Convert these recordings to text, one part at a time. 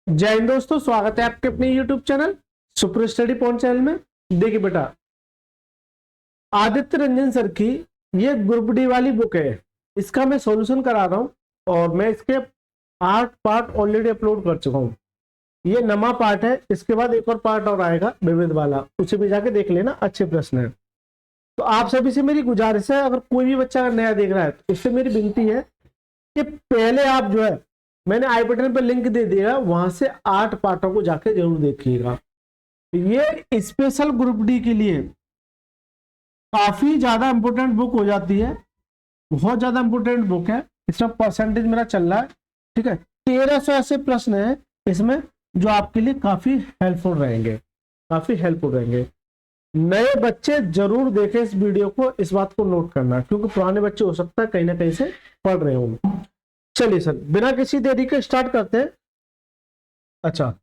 जय हिंद दोस्तों, स्वागत है आपके अपने YouTube channel super study point channel में। देखिए बेटा, आदित्य रंजन सर की ये ग्रुप डी वाली बुक है, इसका मैं सॉल्यूशन करा रहा हूँ और मैं इसके 8 पार्ट ऑलरेडी अपलोड कर चुका हूँ। ये नवा पार्ट है, इसके बाद एक और पार्ट और आएगा विविध वाला, उसे भी जाके देख लेना, अच्छे प्रश्न है। तो आप सभी से मेरी गुजारिश है, अगर कोई भी बच्चा नया देख रहा है तो इससे मेरी विनती है कि पहले आप जो है, मैंने आई बटन पर लिंक दे दिया, वहां से 8 पार्टों को जाके जरूर देखिएगा। ये स्पेशल ग्रुप डी के लिए काफी ज्यादा इंपोर्टेंट बुक हो जाती है, बहुत ज्यादा इंपोर्टेंट बुक है। इसका परसेंटेज मेरा चल रहा है, ठीक है। 1300 ऐसे प्रश्न है इसमें जो आपके लिए काफी हेल्पफुल रहेंगे, काफी हेल्पफुल रहेंगे। नए बच्चे जरूर देखें इस वीडियो को, इस बात को नोट करना, क्योंकि पुराने बच्चे हो सकता है कहीं ना कहीं से पढ़ रहे होंगे। चलिए सर, बिना किसी देरी के स्टार्ट करते हैं। अच्छा,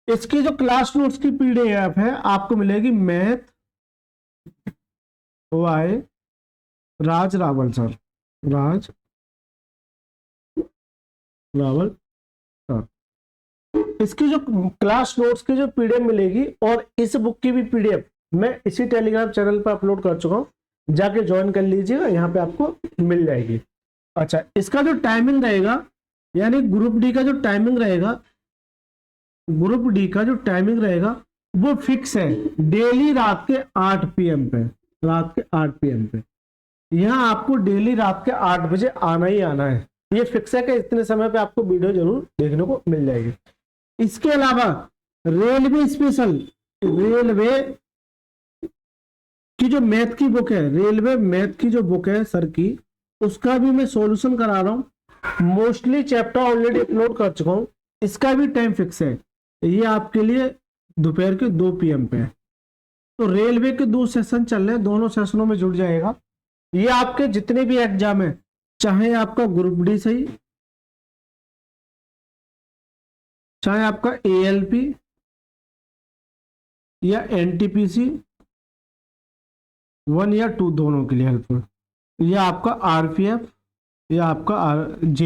इसकी जो क्लास नोट्स की पीडीएफ है आपको मिलेगी मैथ वाई राज रावल सर, राज रावल सर। इसकी जो क्लास नोट्स की जो पीडीएफ मिलेगी और इस बुक की भी पीडीएफ मैं इसी टेलीग्राम चैनल पर अपलोड कर चुका हूं, जाके ज्वाइन कर लीजिएगा, यहाँ पे आपको मिल जाएगी। अच्छा, इसका जो टाइमिंग रहेगा, यानी ग्रुप डी का जो टाइमिंग रहेगा, ग्रुप डी का जो टाइमिंग रहेगा वो फिक्स है, डेली रात के 8 PM पे, रात के 8 PM पे। यहाँ आपको डेली रात के 8 बजे आना ही आना है, ये फिक्स है कि इतने समय पे आपको वीडियो जरूर देखने को मिल जाएगी। इसके अलावा रेलवे स्पेशल, रेलवे की जो मैथ की बुक है, रेलवे मैथ की जो बुक है सर की, उसका भी मैं सॉल्यूशन करा रहा हूँ। मोस्टली चैप्टर ऑलरेडी अपलोड कर चुका हूँ, इसका भी टाइम फिक्स है। ये आपके लिए दोपहर के 2 PM पे है। तो रेलवे के 2 सेशन चल रहे हैं, दोनों सेशनों में जुड़ जाएगा। ये आपके जितने भी एग्जाम है, चाहे आपका ग्रुप डी सही, चाहे आपका ALP या NTPC 1 या 2, दोनों के लिए हेल्पफुल। या आपका RPF या आपका RJ,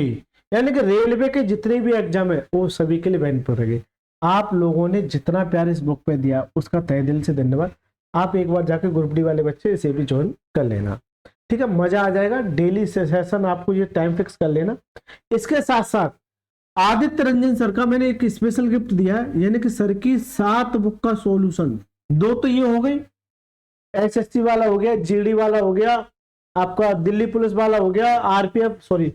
यानी कि रेलवे के जितने भी एग्जाम है वो सभी के लिए बेनिफिट रहेगी। आप लोगों ने जितना प्यार इस बुक पे दिया उसका तहे दिल से धन्यवाद। आप एक बार जाके ग्रुप डी वाले बच्चे इसे भी ज्वाइन कर लेना, ठीक है, मजा आ जाएगा। डेली सेशन आपको ये टाइम फिक्स कर लेना। इसके साथ साथ आदित्य रंजन सर का मैंने एक स्पेशल गिफ्ट दिया है, यानी कि सर की 7 बुक का सॉल्यूशन। 2 तो ये हो गई, SSC वाला हो गया, GD वाला हो गया, आपका दिल्ली पुलिस वाला हो गया, RPF सॉरी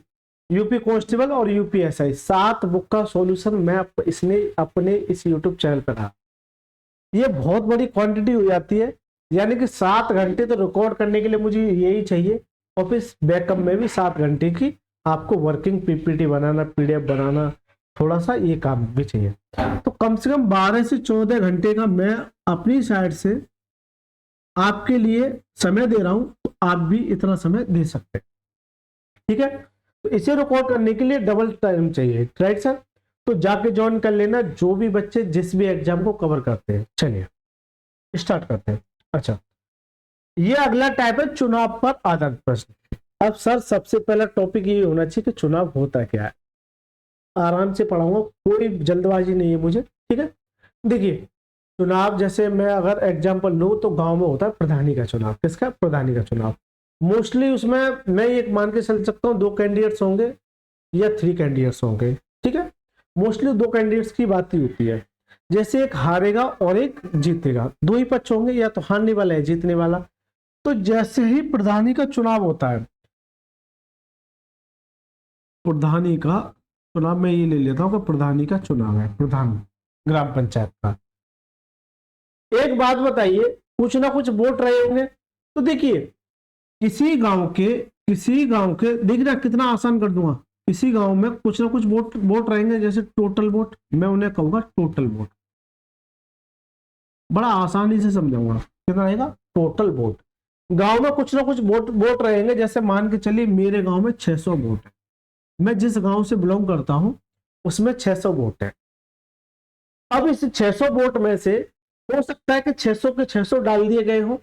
UP कांस्टेबल और UPSI। 7 बुक का सॉल्यूशन मैं इसने अपने इस YouTube चैनल पर रहा। ये बहुत बड़ी क्वांटिटी हो जाती है, यानी कि 7 घंटे तो रिकॉर्ड करने के लिए मुझे यही चाहिए, और फिर बैकअप में भी 7 घंटे की आपको वर्किंग PPT बनाना, PDF बनाना, थोड़ा सा ये काम भी चाहिए। तो कम से कम 12 से 14 घंटे का मैं अपनी साइड से आपके लिए समय दे रहा हूं, तो आप भी इतना समय दे सकते हैं, ठीक है। तो इसे रिकॉर्ड करने के लिए डबल टाइम चाहिए, राइट सर। तो जाके ज्वाइन कर लेना, जो भी बच्चे जिस भी एग्जाम को कवर करते हैं। चलिए स्टार्ट करते हैं। अच्छा, ये अगला टाइप है चुनाव पर आधारित प्रश्न। अब सर सबसे पहला टॉपिक ये होना चाहिए कि चुनाव होता क्या है। आराम से पढ़ाऊंगा, कोई जल्दबाजी नहीं है मुझे, ठीक है। देखिए, चुनाव जैसे मैं अगर एग्जाम्पल लूं तो गांव में होता है प्रधानी का चुनाव। किसका? प्रधानी का चुनाव। मोस्टली उसमें मैं एक मान के चल सकता हूँ 2 कैंडिडेट्स होंगे या 3 कैंडिडेट्स होंगे, ठीक है। मोस्टली 2 कैंडिडेट्स की बात ही होती है, जैसे एक हारेगा और एक जीतेगा, 2 ही पक्ष होंगे, या तो हारने वाला है जीतने वाला। तो जैसे ही प्रधानी का चुनाव होता है, प्रधानी का चुनाव मैं ये ले लेता हूं कि प्रधानी का चुनाव है, प्रधान ग्राम पंचायत का। एक बात बताइए, कुछ ना कुछ वोट रहे होंगे। तो देखिए, किसी गांव के देखना कितना आसान कर दूंगा, किसी गांव में कुछ ना कुछ वोट रहेंगे, जैसे टोटल वोट, मैं उन्हें कहूंगा टोटल वोट। बड़ा आसानी से समझाऊंगा, कितना रहेगा? Total vote. गांव में कुछ ना कुछ वोट रहेंगे, जैसे मान के चलिए मेरे गांव में 600 वोट है, मैं जिस गांव से बिलोंग करता हूं उसमें 600 वोट है। अब इस 600 वोट में से हो सकता है कि 600 के 600 डाल दिए गए हो,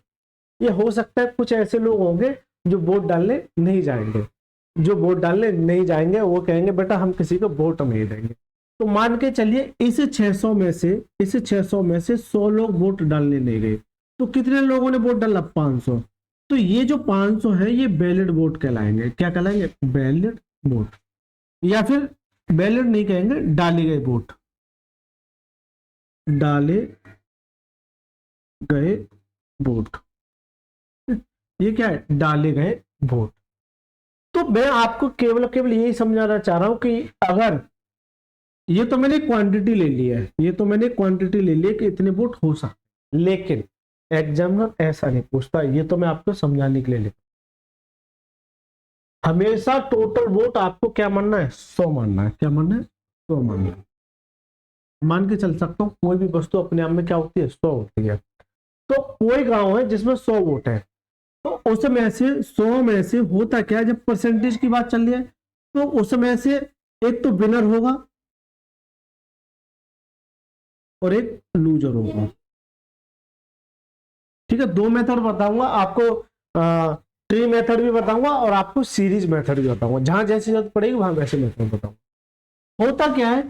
ये हो सकता है कुछ ऐसे लोग होंगे जो वोट डालने नहीं जाएंगे। जो वोट डालने नहीं जाएंगे वो कहेंगे बेटा हम किसी को वोट नहीं देंगे। तो मान के चलिए इस 600 में से 100 लोग वोट डालने नहीं गए, तो कितने लोगों ने वोट डाला? 500। तो ये जो 500 है ये वैलिड वोट कहलाएंगे। क्या कहलाएंगे? वैलिड वोट, या फिर वैलिड नहीं कहेंगे, डाले गए वोट, डाले गए वोट। ये क्या है? डाले गए वोट। तो मैं आपको केवल यही समझाना चाह रहा हूं कि अगर ये तो मैंने क्वांटिटी ले लिया है, ये तो मैंने क्वांटिटी ले ली है कि इतने वोट हो सकते, लेकिन एग्जामिनर ऐसा नहीं पूछता। ये तो मैं आपको समझाने के लिए लिखा। हमेशा टोटल वोट आपको क्या मानना है? 100 मानना है। क्या मानना है? 100 मानना है। मान के चल सकता हूं कोई भी वस्तु अपने आप में क्या होती है? 100 होती है। तो कोई गांव है जिसमें 100 वोट है, तो उसमें से 100 में से होता क्या है, जब परसेंटेज की बात चल रही है तो उसमें से एक तो विनर होगा और एक लूजर होगा। ठीक है, दो मेथड बताऊंगा आपको, ट्री मेथड भी बताऊंगा और आपको सीरीज मेथड भी बताऊंगा। जहां जैसी जरूरत पड़ेगी वहां वैसे मेथड बताऊंगा। होता क्या है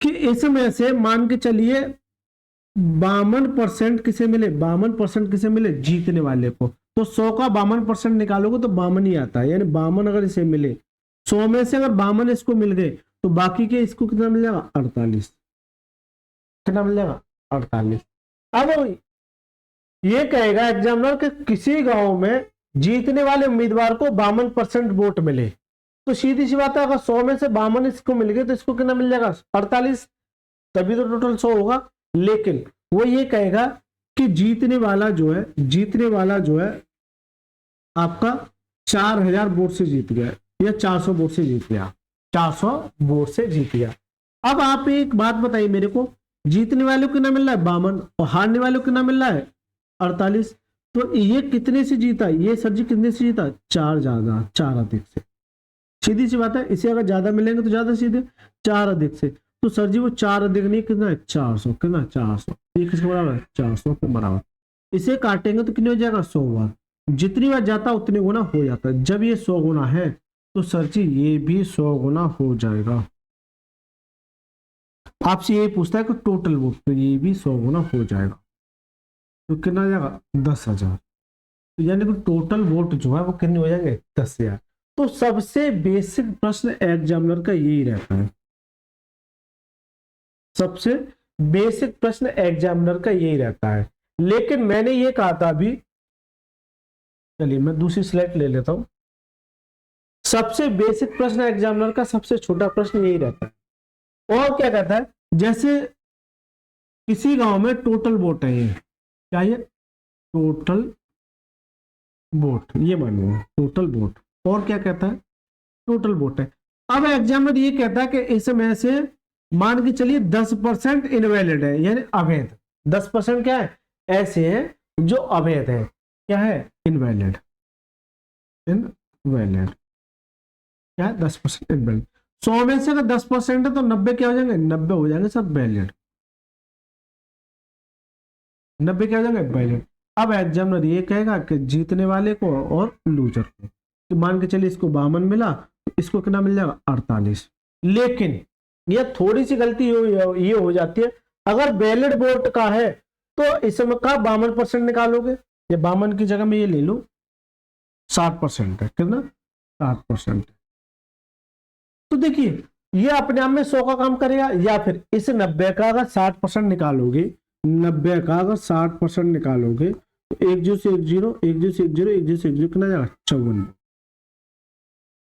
कि इसमें से मान के चलिए 52% किसे मिले? 52% किसे मिले? जीतने वाले को। तो 100 का 52% निकालोगे तो 52 ही आता है, यानी 52 अगर इसे मिले, 100 में से अगर 52 इसको मिल गए तो बाकी के इसको कितना मिल जाएगा? 48। कितना मिल जाएगा? 48। अब ये कहेगा एग्जामिनर कि किसी गांव में जीतने वाले उम्मीदवार को 52% वोट मिले, तो सीधी सी बात है अगर 100 में से 52 इसको मिल गए तो इसको कितना मिल जाएगा? 48, तभी तो टोटल 100 होगा। लेकिन वो ये कहेगा कि जीतने वाला जो है आपका 4000 वोट से जीत गया या 400 वोट से जीत गया, 400 वोट से जीत गया। अब आप एक बात बताइए मेरे को, जीतने वालों को कितना मिल रहा है? 52, और हारने वालों को कितना मिल रहा है? 48। तो ये कितने से जीता? ये सर जी कितने से जीता? 4 ज्यादा, 4 अधिक से। सीधी सी बात है, इसे अगर ज्यादा मिलेंगे तो ज्यादा सीधे, 4 अधिक से। तो सर जी वो 4 अधिक नहीं, कितना है? 400। कितना? 400। ये किसके बराबर है? 400 के बराबर। इसे काटेंगे तो कितने हो जाएगा? 100 बार। जितनी बार जाता उतने गुना हो जाता है। जब ये 100 गुना है तो सर जी ये भी 100 गुना हो जाएगा। आपसे ये पूछता है कि टोटल वोट, तो ये भी 100 गुना हो जाएगा। तो कितना आ जाएगा? 10,000। तो यानी कि टोटल वोट जो है वो कितने हो जाएंगे? 10,000। तो सबसे बेसिक प्रश्न एग्जामिनर का यही रहता है, सबसे बेसिक प्रश्न एग्जामिनर का यही रहता है। लेकिन मैंने ये कहा था अभी, चलिए मैं दूसरी स्लाइड ले लेता हूं। सबसे बेसिक प्रश्न एग्जामिनर का सबसे छोटा प्रश्न यही रहता है। और क्या कहता है? जैसे किसी गांव में टोटल वोट है, ये क्या? ये टोटल वोट, ये मानिए टोटल वोट। और क्या कहता है? टोटल वोट है। अब एग्जामिनर ये कहता है कि इसमें से मान के चलिए 10% इनवैलिड है, यानी अवैध। 10% क्या है? ऐसे है जो अवैध है। क्या है? इनवैलिड। इनवैलिड क्या है? 10% इनवैलिड। 100 में से अगर 10% है तो 90 क्या हो जाएंगे? 90 हो जाएंगे सब वैलिड। 90 क्या हो जाएंगे? वैलिड। अब एग्जामिनर ये कहेगा कि जीतने वाले को और लूजर को, तो मान के चलिए इसको 52 मिला, तो इसको कितना मिल जाएगा? 48। लेकिन यह थोड़ी सी गलती ये हो जाती है, अगर वैलिड वोट का है तो इसमें का 52% निकालोगे, ये 52 की जगह में ये ले लो 60% है। कितना? 60%। तो देखिए ये अपने आप में 100 का काम करेगा, या फिर इस 90 का अगर 60% निकालोगे, 90 का अगर 60% निकालोगे तो 1 0 से 1 0, 1 0 से 1 0, 1 0 से 1 0, कितना जाएगा? 54।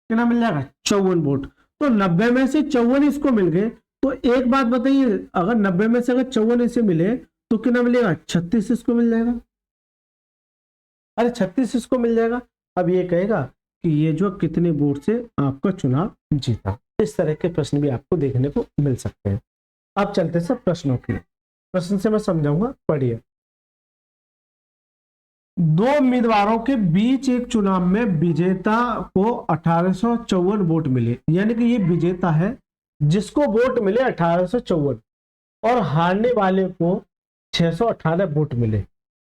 कितना मिल जाएगा? 54 वोट। तो 90 में से 54 इसको मिल गए। तो एक बात बताइए, अगर 90 में से अगर 54 इसे मिले तो कितना मिलेगा? 36 इसको मिल जाएगा। अरे 36 इसको मिल जाएगा। अब ये कहेगा कि ये जो कितने वोट से आपका चुनाव जीता। इस तरह के प्रश्न भी आपको देखने को मिल सकते हैं। अब चलते सब प्रश्नों की, प्रश्न से मैं समझाऊंगा, पढ़िए। दो उम्मीदवारों के बीच एक चुनाव में विजेता को 1854 वोट मिले, यानी कि ये विजेता है जिसको वोट मिले 1854, और हारने वाले को 618 वोट मिले।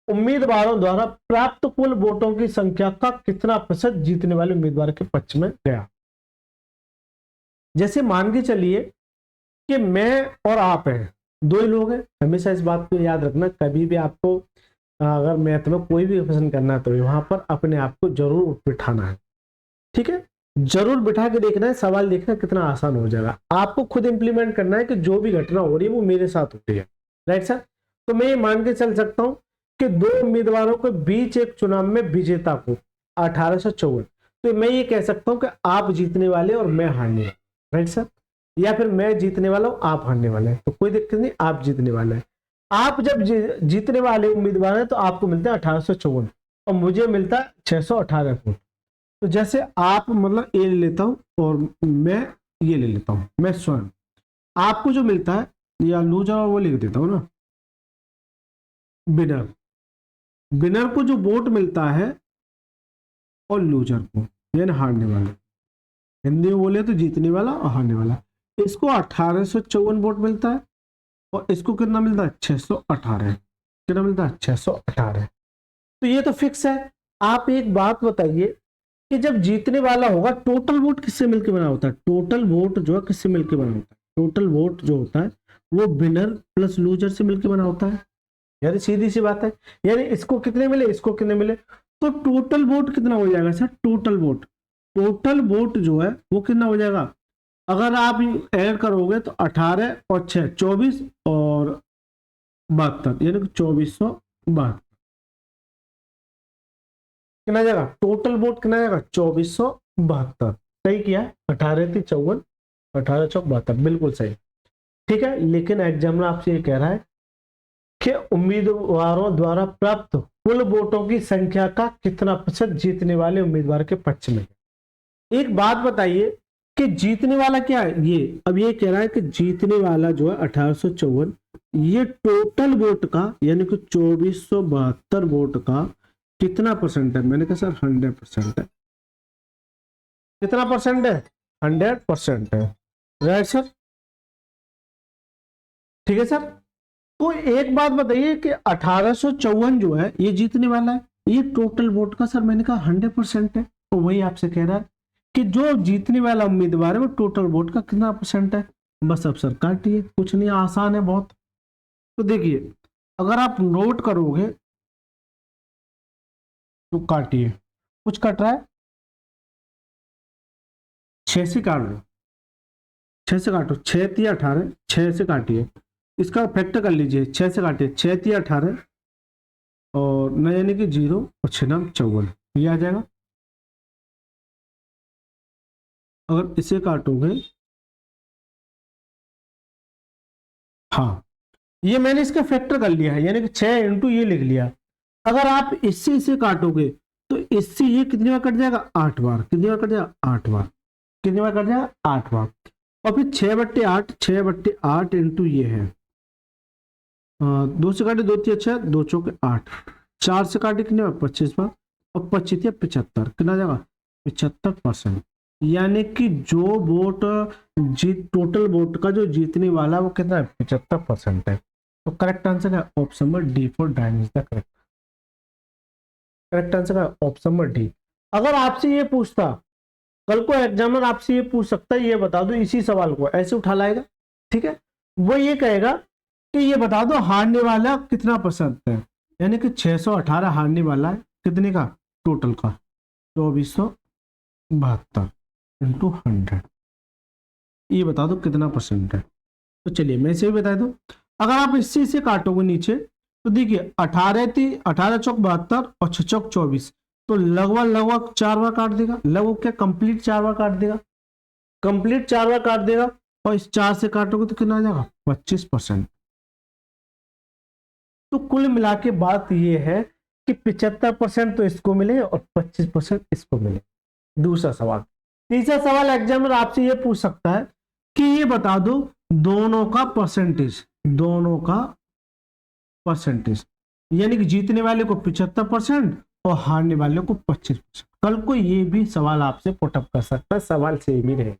उम्मीदवारों द्वारा प्राप्त कुल वोटों की संख्या का कितना प्रतिशत जीतने वाले उम्मीदवार के पक्ष में गया? जैसे मान के चलिए कि मैं और आप हैं, दो ही लोग हैं। हमेशा इस बात को याद रखना, कभी भी आपको अगर मैथ में कोई भी क्वेश्चन करना है तो वहां पर अपने आप को जरूर बिठाना है, ठीक है। जरूर बिठा के देखना है, सवाल देखना कितना आसान हो जाएगा। आपको खुद इंप्लीमेंट करना है कि जो भी घटना हो रही है वो मेरे साथ हो रही है, राइट सर। तो मैं ये मान के चल सकता हूं कि दो उम्मीदवारों के बीच एक चुनाव में विजेता को 1854, तो मैं ये कह सकता हूं कि आप जीतने वाले और मैं हारने वाला, राइट सर। या फिर मैं जीतने वाला हूं, आप हारने वाले हैं, तो कोई दिक्कत नहीं, आप जीतने वाले हैं। आप जब जीतने वाले उम्मीदवार हैं तो आपको मिलता है 1854 और मुझे मिलता है 618 वोट। तो जैसे आप मतलब ए ले लेता हूं और मैं ये ले लेता हूं, मैं स्वयं आपको जो मिलता है या लूजर और वो लिख देता हूं ना, विनर। विनर को जो वोट मिलता है और लूजर को यानी हारने वाला, हिंदी में बोले तो जीतने वाला और हारने वाला, इसको 1854 वोट मिलता है और इसको कितना मिलता है 618। कितना मिलता है 618। तो ये तो फिक्स है। आप एक बात बताइए कि जब जीतने वाला होगा टोटल वोट किससे मिलकर बना होता है? टोटल वोट जो है किससे मिलकर बना होता है? टोटल वोट जो होता है वो विनर प्लस लूजर से मिलकर बना होता है। यानी सीधी सी बात है, यानी इसको कितने मिले, इसको कितने मिले, तो टोटल वोट कितना हो जाएगा सर? टोटल वोट जो है वो कितना हो जाएगा? अगर आप ऐड करोगे तो 18 और 6 24 और 72 यानी कि 2472 कितना जाएगा? टोटल वोट कितना जाएगा? 2472। सही किया, 18 थी 54, 18 चौक 72, बिल्कुल सही, ठीक है। लेकिन एग्जामिनर आपसे ये कह रहा है कि उम्मीदवारों द्वारा प्राप्त कुल वोटों की संख्या का कितना प्रतिशत जीतने वाले उम्मीदवार के पक्ष में। एक बात बताइए कि जीतने वाला क्या है? ये अब ये कह रहा है कि जीतने वाला जो है 1854, ये टोटल वोट का यानी कि 2472 वोट का कितना परसेंट है? मैंने कहा सर 100% है। कितना परसेंट है? 100% है, राइट सर, ठीक है सर। तो एक बात बताइए कि 1854 जो है ये जीतने वाला है, ये टोटल वोट का सर मैंने कहा 100% है। तो वही आपसे कह रहा है कि जो जीतने वाला उम्मीदवार है वो टोटल वोट का कितना परसेंट है। बस अब सर काटिए, कुछ नहीं, आसान है बहुत। तो देखिए अगर आप नोट करोगे तो काटिए, कुछ कट रहा है, 6 से काट लो, 6 से काटो, 6 3 18, 6 से काटिए, इसका फैक्टर कर लीजिए, 6 से काटिए, 6 3 18 और न यानी कि 0 और 6 9 54, ये आ जाएगा। अगर इसे काटोगे, हाँ ये मैंने इसका फैक्टर कर लिया है यानी कि 6 इंटू ये लिख लिया। अगर आप इससे इसे काटोगे तो इससे ये कितनी बार कट जाएगा? 8 बार। कितनी बार कट जाएगा? 8 बार। कितनी बार कट जाएगा? 8 बार। और फिर 6/8, 6/8 इंटू ये है, 2 से काटे 2 3 6, 2 चौके 8, 4 से काटे कितने बार? 25 बार और 25 या 75 कितना जाएगा? 75%। यानी कि जो वोट जीत टोटल वोट का जो जीतने वाला वो कितना है? 75% है। तो करेक्ट आंसर है ऑप्शन नंबर डी फॉर डायन is the correct. Correct answer है ऑप्शन नंबर डी। अगर आपसे ये पूछता, कल को एग्जामिनर आपसे ये पूछ सकता है ये बता दो, इसी सवाल को ऐसे उठा लाएगा, ठीक है, वो ये कहेगा कि ये बता दो हारने वाला कितना परसेंट है, यानी कि 618 हारने वाला है कितने का? टोटल का 2472 इंटू 100, ये बता दो कितना परसेंट है। तो चलिए मैं इसे भी बता दूं, अगर आप इससे इसे काटोगे नीचे तो देखिए 18 थी, 18 चौक 72 और 6 चौक 24, तो लगभग 4 बार काट देगा। लगभग क्या? कंप्लीट 4 बार काट देगा। कंप्लीट 4 बार काट देगा और इस 4 से काटोगे तो कितना आ जाएगा? 25%। तो कुल मिला के बात ये है कि 75% तो इसको मिले और 25% इसको मिले। दूसरा सवाल, तीसरा सवाल एग्जामिनर आपसे ये पूछ सकता है कि ये बता दो दोनों का परसेंटेज, दोनों का परसेंटेज, यानी कि जीतने वाले को 75% और हारने वाले को 25%। कल को ये भी सवाल आपसे पुटअप कर सकता है, सवाल सेम ही रहेगा।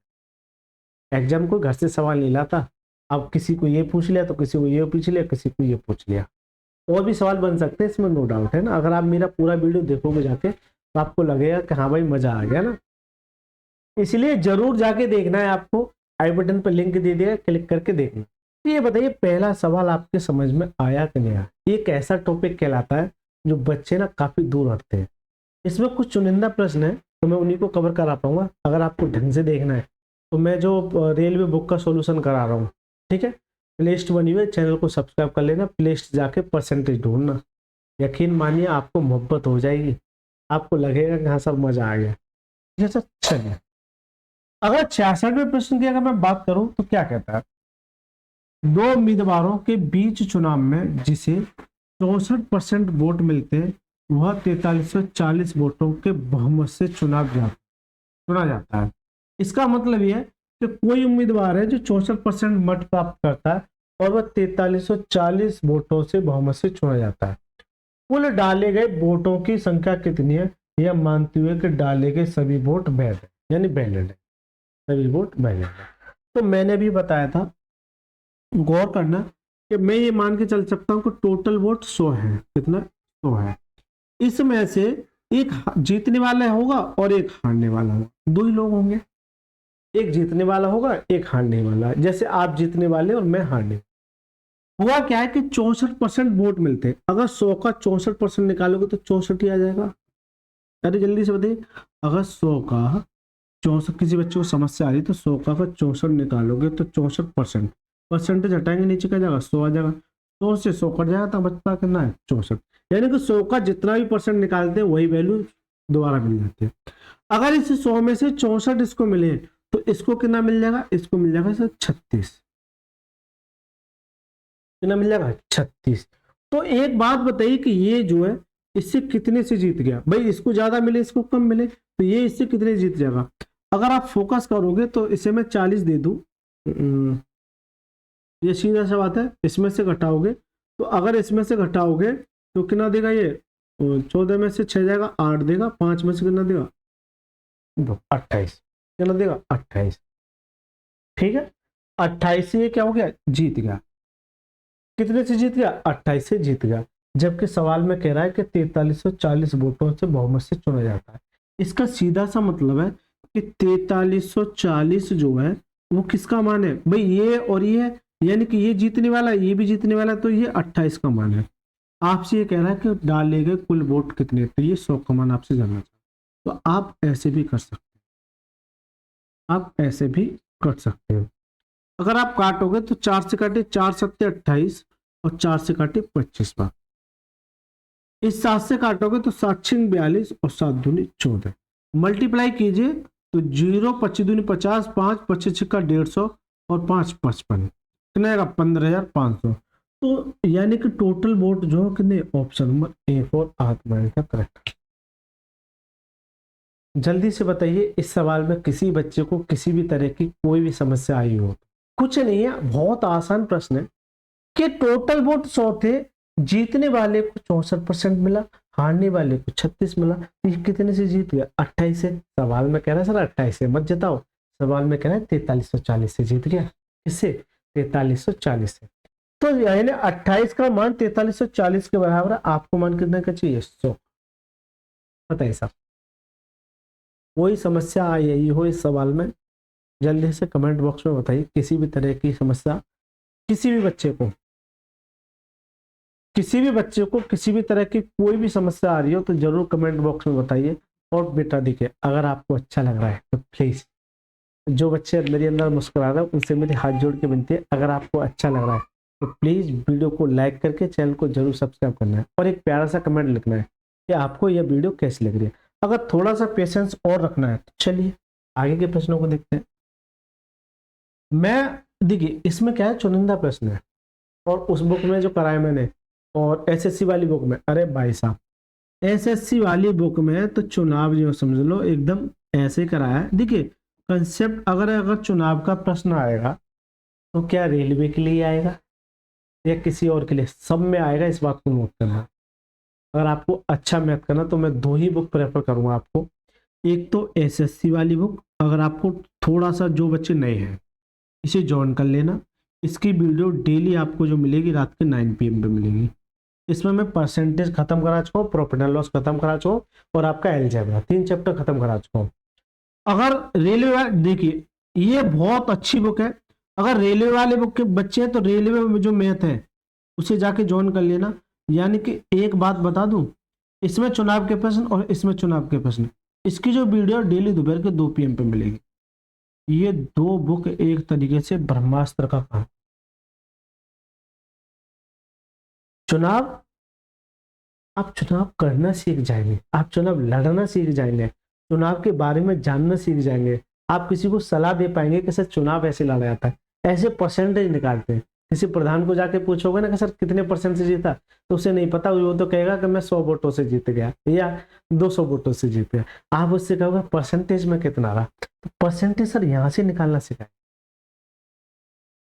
एग्जाम को घर से सवाल नहीं लाता, अब किसी को ये पूछ लिया तो किसी को ये पूछ लिया, किसी को ये पूछ लिया, और भी सवाल बन सकते हैं, इसमें नो डाउट है ना। अगर आप मेरा पूरा वीडियो देखोगे जाके तो आपको लगेगा कि हाँ भाई मजा आ गया ना। इसलिए जरूर जाके देखना है आपको आई बटन पर लिंक दे दिया, क्लिक करके देखना। तो ये बताइए पहला सवाल आपके समझ में आया कि नहीं आया? एक ऐसा टॉपिक कहलाता है जो बच्चे ना काफी दूर हटते हैं। इसमें कुछ चुनिंदा प्रश्न है तो मैं उन्हीं को कवर करा पाऊंगा। अगर आपको ढंग से देखना है तो मैं जो रेलवे बुक का सॉल्यूशन करा रहा हूँ, ठीक है, प्लेलिस्ट बनी हुई है, चैनल को सब्सक्राइब कर लेना, प्लेलिस्ट जाके परसेंटेज ढूंढना, यकीन मानिए आपको मोहब्बत हो जाएगी, आपको लगेगा कि हाँ सर मजा आ गया। ठीक है सर, चलिए अगर 66वें प्रश्न की अगर मैं बात करूं तो क्या कहता है, दो उम्मीदवारों के बीच चुनाव में जिसे 64% वोट मिलते हैं वह 4340 वोटों के बहुमत से चुना जाता है। इसका मतलब यह है कि कोई उम्मीदवार है जो 64% मत प्राप्त करता है और वह 4340 वोटों से बहुमत से चुना जाता है। कुल डाले गए वोटों की संख्या कितनी है, यह मानते हुए कि डाले गए सभी वोट वैध है, यानी वैलिड है, सभी वोट वैलिड है। तो मैंने भी बताया था, गौर करना कि मैं ये मान के चल सकता हूं कि टोटल वोट 100 है। कितना? 100 है। इसमें से एक जीतने वाला होगा और एक हारने वाला होगा, दो ही लोग होंगे, एक जीतने वाला होगा एक हारने वाला, जैसे आप जीतने वाले और मैं हारने। हुआ क्या है कि 64% वोट मिलते हैं, अगर 100 का 64% निकालोगे तो 64 ही आ जाएगा। अरे जल्दी से बताइए, अगर 100 का 64, किसी बच्चे को समस्या आ रही तो 100 का अगर 64 निकालोगे तो 64%, परसेंटेज हटाएंगे नीचे क्या जाएगा, 100 आ जाएगा, 100 से 100 कट जाएगा तो बचता कितना है, 64। यानी कि 100 का जितना भी परसेंट निकालते हैं वही वैल्यू दोबारा मिल जाती है। अगर इस 100 में से 64 इसको मिले तो इसको कितना मिल जाएगा, इसको मिल जाएगा सर 36। कितना मिल जाएगा, 36। तो एक बात बताइए कि ये जो है इससे कितने से जीत गया, भाई इसको ज्यादा मिले इसको कम मिले तो ये इससे कितने जीत जाएगा। अगर आप फोकस करोगे तो इसे मैं 40 दे दूं, ये सीधा सा बात है, इसमें से घटाओगे तो अगर इसमें से घटाओगे तो कितना देगा, ये 14 में से 6 जाएगा 8 देगा, 5 में से कितना देगा 28, कितना देगा 28। ठीक है, 28 से ये क्या हो गया, जीत गया। कितने से जीत गया, 28 से जीत गया। जबकि सवाल में कह रहा है कि 4340 वोटों से बहुमत से चुना जाता है। इसका सीधा सा मतलब है कि 4340 जो है वो किसका मान है, भाई ये और ये, यानी कि ये जीतने वाला ये भी जीतने वाला, तो ये 28 का मान है। आपसे ये कह रहा है कि डाले गए कुल वोट कितने, तो ये 100 का मान आपसे जानना चाहता हूं। तो आप ऐसे भी कर सकते हो, आप ऐसे भी कर सकते हो। अगर आप काटोगे तो 4 से काटे 4 सत्ते 28 और 4 से काटे 25 बार। इस 7 से काटोगे तो 7 छिंग 42 और 7 दूनी 14। मल्टीप्लाई कीजिए तो 0 25 दूनी 50, 5 25 छिक्का 150 और 5 55, कितना आएगा 15,500। तो यानी कि टोटल वोट जो कितने, ऑप्शन नंबर ए फॉर आत्मा का करेक्ट। जल्दी से बताइए इस सवाल में किसी बच्चे को किसी भी तरह की कोई भी समस्या आई हो? कुछ नहीं है, बहुत आसान प्रश्न है कि टोटल वोट 100 थे, जीतने वाले को 64% मिला, हारने वाले को 36 मिला, तो ये कितने से जीत गया, 28 से। सवाल में कह रहा है सर 28 से मत जिताओ, सवाल में कह रहा है 4340 से जीत गया। किससे, 4340 से। तो यानी 28 का मान 4340 के बराबर है, आपको मान कितने का चाहिए, 100। बताइए साहब, कोई समस्या आई हो इस सवाल में, जल्दी से कमेंट बॉक्स में बताइए। किसी भी तरह की समस्या किसी भी बच्चे को, किसी भी तरह की कोई भी समस्या आ रही हो तो जरूर कमेंट बॉक्स में बताइए। और बेटा देखिए, अगर आपको अच्छा लग रहा है तो प्लीज, जो बच्चे मेरे अंदर मुस्कुरा रहे हैं उनसे मेरी हाथ जोड़ के विनती है, अगर आपको अच्छा लग रहा है तो प्लीज वीडियो को लाइक करके चैनल को जरूर सब्सक्राइब करना है और एक प्यारा सा कमेंट लिखना है कि आपको यह वीडियो कैसी लग रही है। अगर थोड़ा सा पेशेंस और रखना है तो चलिए आगे के प्रश्नों को देखते हैं। मैं देखिए इसमें क्या है, चुनिंदा प्रश्न है और उस बुक में जो कराया मैंने, और एसएससी वाली बुक में, अरे भाई साहब एसएससी वाली बुक में तो चुनाव जो समझ लो एकदम ऐसे कराया है। देखिए कंसेप्ट, अगर चुनाव का प्रश्न आएगा तो क्या रेलवे के लिए आएगा या किसी और के लिए, सब में आएगा, इस बात को नोट करना। अगर आपको अच्छा मैथ करना तो मैं दो ही बुक प्रेफर करूंगा आपको, एक तो एसएससी वाली बुक, अगर आपको थोड़ा सा, जो बच्चे नए हैं इसे ज्वाइन कर लेना। इसकी वीडियो डेली आपको जो मिलेगी रात के 9 PM पे मिलेगी। इसमें मैं परसेंटेज खत्म करा चुका हूँ, प्रॉफिट एंड लॉस खत्म करा चुका हूँ और आपका अलजेब्रा 3 चैप्टर खत्म करा चुका हूँ। अगर रेलवे, देखिए ये बहुत अच्छी बुक है। अगर रेलवे वाले बुक के बच्चे हैं तो रेलवे में जो मैथ है उसे जाके ज्वाइन कर लेना। यानी कि एक बात बता दूं, इसमें चुनाव के प्रश्न और इसमें चुनाव के प्रश्न, इसकी जो वीडियो डेली दोपहर के 2 PM पे मिलेगी। ये दो बुक एक तरीके से ब्रह्मास्त्र का काम। चुनाव, आप चुनाव करना सीख जाएंगे, आप चुनाव लड़ना सीख जाएंगे, चुनाव के बारे में जानना सीख जाएंगे। आप किसी को सलाह दे पाएंगे कि सर चुनाव ऐसे लड़ा जाता है, ऐसे परसेंटेज निकालते हैं। किसी प्रधान को जाके पूछोगे ना कि सर कितने परसेंट से जीता, तो उसे नहीं पता, वो तो कहेगा कि मैं 100 वोटों से जीत गया या 200 वोटों से जीत गया। आप उससे कहोगे परसेंटेज में कितना रहा, तो परसेंटेज सर यहाँ से निकालना सिखाए,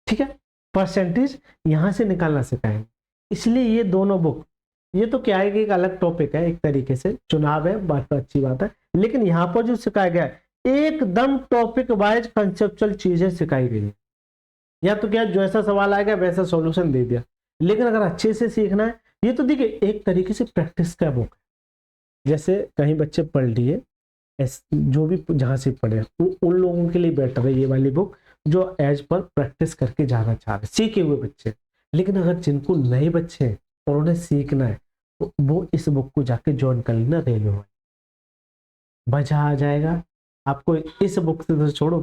ठीक है, परसेंटेज यहाँ से निकालना सिखाएंगे। इसलिए ये दोनों बुक, ये तो क्या है कि एक अलग टॉपिक है, एक तरीके से चुनाव है, बात तो अच्छी बात है, लेकिन यहाँ पर जो सिखाया गया है एकदम टॉपिक वाइज कंसेप्चुअल चीजें सिखाई गई है। या तो क्या जैसा सवाल आएगा वैसा सॉल्यूशन दे दिया, लेकिन अगर अच्छे से सीखना है, ये तो देखिए एक तरीके से प्रैक्टिस का बुक है। जैसे कहीं बच्चे पढ़ लिए, जो भी जहां से पढ़े उन लोगों के लिए बेटर है ये वाली बुक, जो एज पर प्रैक्टिस करके जाना चाह रहे सीखे हुए बच्चे। लेकिन अगर जिनको नए बच्चे हैं और उन्हें सीखना है तो वो इस बुक को जाके ज्वाइन कर लेना रेलवे में, मजा आ जाएगा आपको। इस बुक से तो छोड़ो,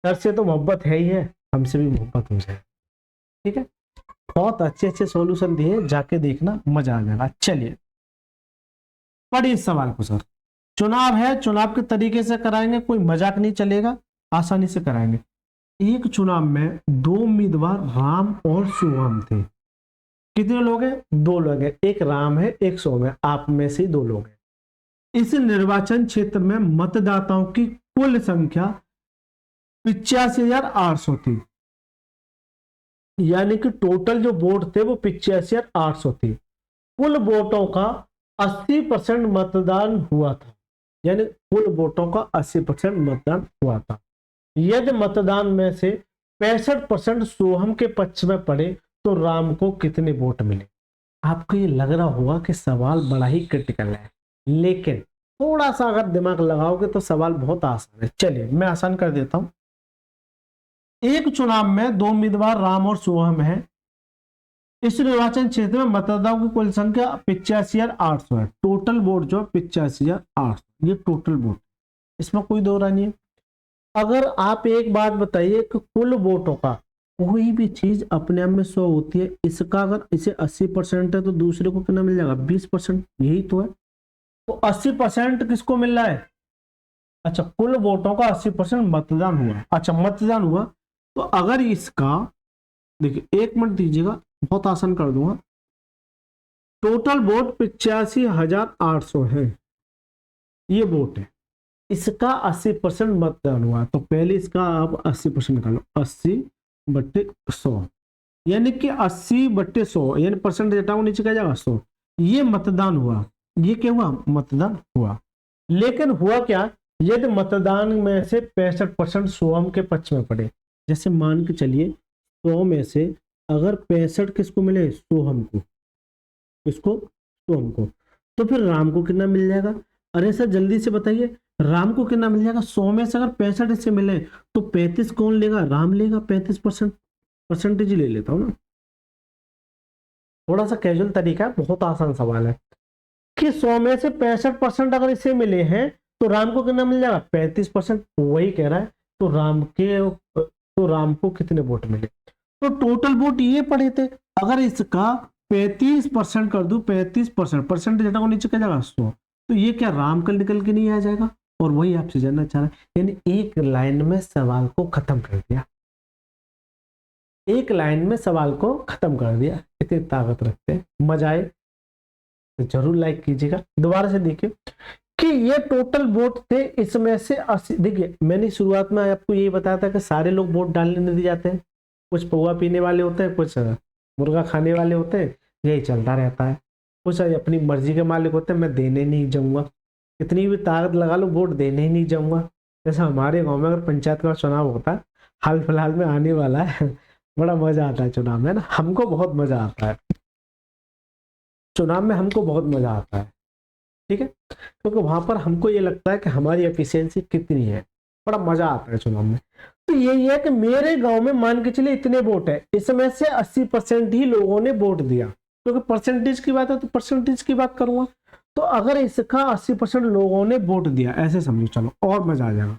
सर से तो मोहब्बत है ही है, हमसे भी मोहब्बत हो जाए, ठीक है। बहुत अच्छे अच्छे सॉल्यूशन दिए, जाके देखना मजा आ जाएगा। चलिए पढ़िए इस सवाल को। सर चुनाव है, चुनाव के तरीके से कराएंगे, कोई मजाक नहीं चलेगा, आसानी से कराएंगे। एक चुनाव में 2 उम्मीदवार राम और सुगम थे। कितने लोग हैं? 2 लोग हैं, एक राम है एक सोम है, आप में से 2 लोग हैं। इस निर्वाचन क्षेत्र में मतदाताओं की कुल संख्या 85,800 थी। यानी कि टोटल जो वोट थे वो 85,800 थे। कुल वोटों का 80% मतदान हुआ था, यानी कुल वोटों का 80% मतदान हुआ था। यदि मतदान में से 65% सोहम के पक्ष में पड़े तो राम को कितने वोट मिले? आपको ये लग रहा होगा कि सवाल बड़ा ही क्रिटिकल है, लेकिन थोड़ा सा अगर दिमाग लगाओगे तो सवाल बहुत आसान है। चलिए मैं आसान कर देता हूं। एक चुनाव में 2 उम्मीदवार राम और सोहम है। इस निर्वाचन क्षेत्र में मतदाताओं की कुल संख्या 85,800 है। टोटल वोट जो 85,800, ये टोटल वोट, इसमें कोई दो राय नहीं है। अगर आप एक बात बताइए कि कुल वोटों का कोई भी चीज अपने आप में 100 होती है, इसका अगर इसे 80% है तो दूसरे को कितना मिल जाएगा? 20%, यही तो है। तो 80% किसको मिल रहा है? अच्छा, कुल वोटों का 80% मतदान हुआ। अच्छा मतदान हुआ, तो अगर इसका देखिए, 1 मिनट दीजिएगा, बहुत आसान कर दूंगा। टोटल वोट 85,800 है, ये वोट है, इसका 80% मतदान हुआ, तो पहले इसका आप 80% निकालो, 80/100, यानी कि 80/100, यानी परसेंट हटाओ, नीचे क्या जाएगा? 100। ये मतदान हुआ, ये क्या हुआ? मतदान हुआ। लेकिन हुआ क्या, यदि मतदान में से 65% सोहम के पक्ष में पड़े, जैसे मान के चलिए 100 में से अगर 65 किसको मिले? सोहम को। किसको? सोहम को। तो फिर राम को कितना मिल जाएगा? अरे सर जल्दी से बताइए, राम को कितना मिल जाएगा? 100 में से अगर 65 इससे मिले तो 35 कौन लेगा? राम लेगा। 35% परसेंटेज ले लेता हूं ना, थोड़ा सा कैजुअल तरीका है, बहुत आसान सवाल है कि 100 में से 65% अगर इसे मिले हैं तो राम को कितना मिल जाएगा? 35%। वही कह रहा है, तो राम को कितने वोट मिले? तो टोटल वोट ये पड़े थे, अगर इसका 35% कर दूं, 35% परसेंटेज हटाओ, नीचे क्या जाएगा? 100। तो ये क्या राम कल निकल के नहीं आ जाएगा? और वही आपसे जानना चाह रहा है, यानी एक लाइन में सवाल को खत्म कर दिया, एक लाइन में सवाल को खत्म कर दिया। इतनी ताकत रखते हैं। मजा आए तो जरूर लाइक कीजिएगा। दोबारा से देखिए कि ये टोटल वोट थे, इसमें से 80, देखिए मैंने शुरुआत में आपको यही बताया था कि सारे लोग वोट डालने नहीं दिए जाते हैं, कुछ पौवा पीने वाले होते हैं, कुछ मुर्गा खाने वाले होते हैं, यही चलता रहता है। कुछ अपनी मर्जी के मालिक होते हैं, मैं देने नहीं जाऊंगा, कितनी भी ताकत लगा लो वोट देने ही नहीं जाऊंगा। जैसे हमारे गांव में अगर पंचायत का चुनाव होता है, हाल फिलहाल में आने वाला है, बड़ा मजा आता है चुनाव में ना, हमको बहुत मजा आता है चुनाव में, हमको बहुत मजा आता है, ठीक है, क्योंकि वहां पर हमको ये लगता है कि हमारी एफिशिएंसी कितनी है, बड़ा मजा आता है चुनाव में। तो यही है कि मेरे गांव में मान के चलिए इतने वोट है, इसमें से 80% ही लोगों ने वोट दिया, क्योंकि परसेंटेज की बात है तो परसेंटेज की बात करूंगा। तो अगर इसका 80% लोगों ने वोट दिया, ऐसे समझो, चलो और मजा आ जाएगा,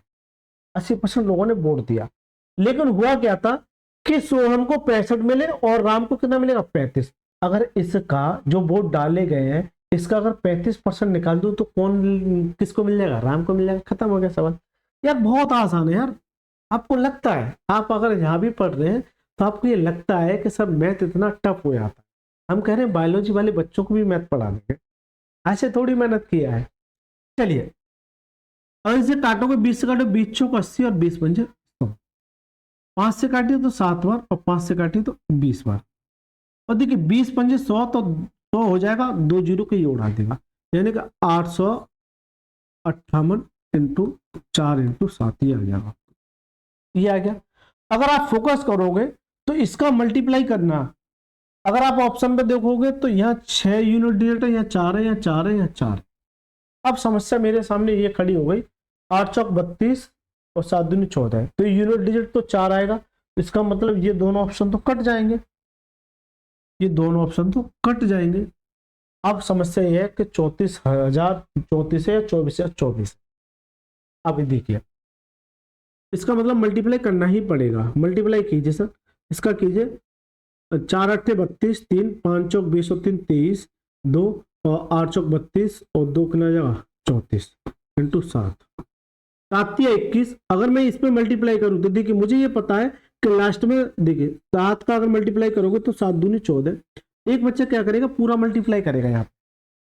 80% लोगों ने वोट दिया, लेकिन हुआ क्या था कि सोहन को 65 मिले और राम को कितना मिलेगा, 35। अगर इसका जो वोट डाले गए हैं, इसका अगर 35% निकाल दूं तो कौन किसको मिल जाएगा, राम को मिल जाएगा। खत्म हो गया सवाल। यार बहुत आसान है यार। आपको लगता है, आप अगर यहाँ भी पढ़ रहे हैं तो आपको ये लगता है कि सर मैथ इतना टफ हो जाता है, हम कह रहे हैं बायोलॉजी वाले बच्चों को भी मैथ पढ़ा देंगे, ऐसे थोड़ी मेहनत किया है। चलिए, और इसे काटोगे, 20 से काटो, 20 चौक 80 और 20 पंजे 100, 5 से काटिए तो 7 बार और 5 से काटिए तो 20 बार। और देखिए 20 पंजे 100, तो 100 हो जाएगा, 2 जीरो के ये उड़ा देगा, यानी कि 858 इंटू 4 इंटू 7, ये आ जाएगा, ये आ गया। अगर आप फोकस करोगे तो इसका मल्टीप्लाई करना, अगर आप ऑप्शन पे देखोगे तो यहाँ 6 यूनिट डिजिट है, यहाँ 4 है, यहाँ 4 है, यहाँ 4। अब समस्या मेरे सामने ये खड़ी हो गई, 8 चौक 32 और 7 दूनी 14 है, तो यूनिट डिजिट तो 4 आएगा, इसका मतलब ये दोनों ऑप्शन तो कट जाएंगे, ये दोनों ऑप्शन तो कट जाएंगे। अब समस्या ये है कि 34,000 34 है, 24 है, 24। अब देखिए इसका मतलब मल्टीप्लाई करना ही पड़ेगा, मल्टीप्लाई कीजिए सर, इसका कीजिए, 4 8 32, 3 5 चौक 20 और 3 23, 2 और 8 चौक 32 और 2 कितना जाएगा 34 इंटू 7, 7 या 21। अगर मैं इस पर मल्टीप्लाई करूँ तो देखिए मुझे ये पता है कि लास्ट में देखिए 7 का अगर मल्टीप्लाई करोगे तो 7 दूनी 14। एक बच्चा क्या करेगा, पूरा मल्टीप्लाई करेगा, यहाँ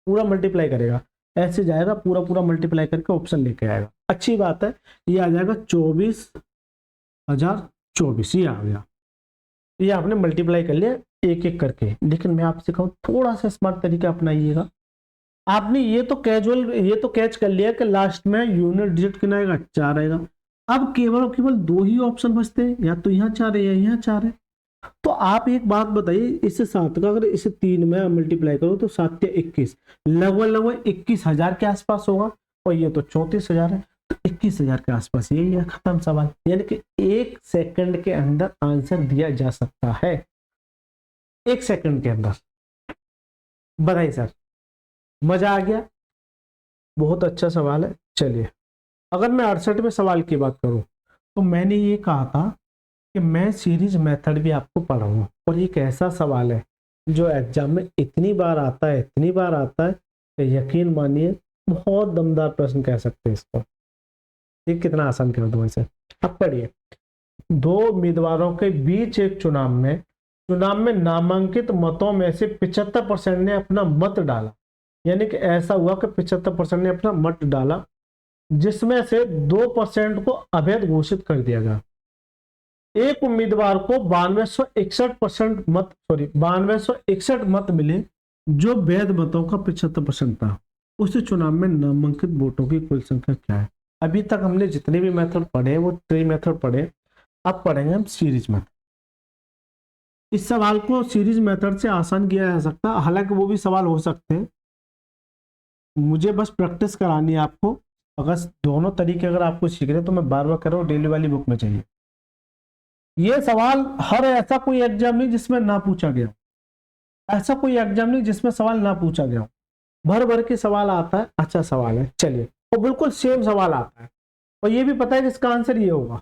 पूरा मल्टीप्लाई करेगा, ऐसे जाएगा पूरा पूरा मल्टीप्लाई करके ऑप्शन लेके आएगा। अच्छी बात है, ये आ जाएगा 24,024, ये आ गया, ये आपने मल्टीप्लाई कर लिया एक एक करके। लेकिन मैं आपसे कहूँ थोड़ा सा स्मार्ट तरीका अपनाइएगा। आपने ये तो कैजुअल, ये तो कैच कर लिया कि लास्ट में यूनिट डिजिट कितना आएगा, 4 आएगा। अब केवल और केवल 2 ही ऑप्शन बचते हैं, या तो यहाँ 4 है या यहाँ 4 है। तो आप एक बात बताइए, इससे 7 का अगर इसे 3 में मल्टीप्लाई करो तो 7 या 21, लगभग लगभग 21,000 के आसपास होगा, और ये तो 34,000 है, तो 21,000 के आसपास, यही है, खत्म सवाल। यानी कि 1 सेकंड के अंदर आंसर दिया जा सकता है, 1 सेकंड के अंदर। बताइए सर, मजा आ गया, बहुत अच्छा सवाल है। चलिए, अगर मैं 68 में सवाल की बात करूं तो मैंने ये कहा था कि मैं सीरीज मेथड भी आपको पढ़ाऊंगा, और एक ऐसा सवाल है जो एग्जाम में इतनी बार आता है, इतनी बार आता है कि यकीन मानिए बहुत दमदार प्रश्न कह सकते हैं इसको। ये कितना आसान कर दूं इसे। अब पढ़िए, 2 उम्मीदवारों के बीच एक चुनाव में नामांकित मतों में से 75% ने अपना मत डाला, यानी कि ऐसा हुआ कि 75% ने अपना मत डाला, जिसमें से 2% को अवैध घोषित कर दिया गया। एक उम्मीदवार को 9261 मत मिले, जो वैध मतों का 75% था। उस चुनाव में नामांकित वोटों की कुल संख्या क्या है। अभी तक हमने जितने भी मेथड पढ़े वो ट्री मेथड पढ़े, अब पढ़ेंगे हम सीरीज मेथड। इस सवाल को सीरीज मेथड से आसान किया जा सकता है, हालांकि वो भी सवाल हो सकते हैं, मुझे बस प्रैक्टिस करानी है आपको। अगर दोनों तरीके अगर आपको सीख रहे हैं तो मैं बार बार कर रहा हूँ, डेली वाली बुक में चाहिए। ये सवाल हर ऐसा कोई एग्जाम नहीं जिसमें ना पूछा गया, ऐसा कोई एग्जाम नहीं जिसमें सवाल ना पूछा गया, भर भर के सवाल आता है। अच्छा सवाल है, चलिए, और बिल्कुल सेम सवाल आता है, और ये भी पता है कि इसका आंसर ये होगा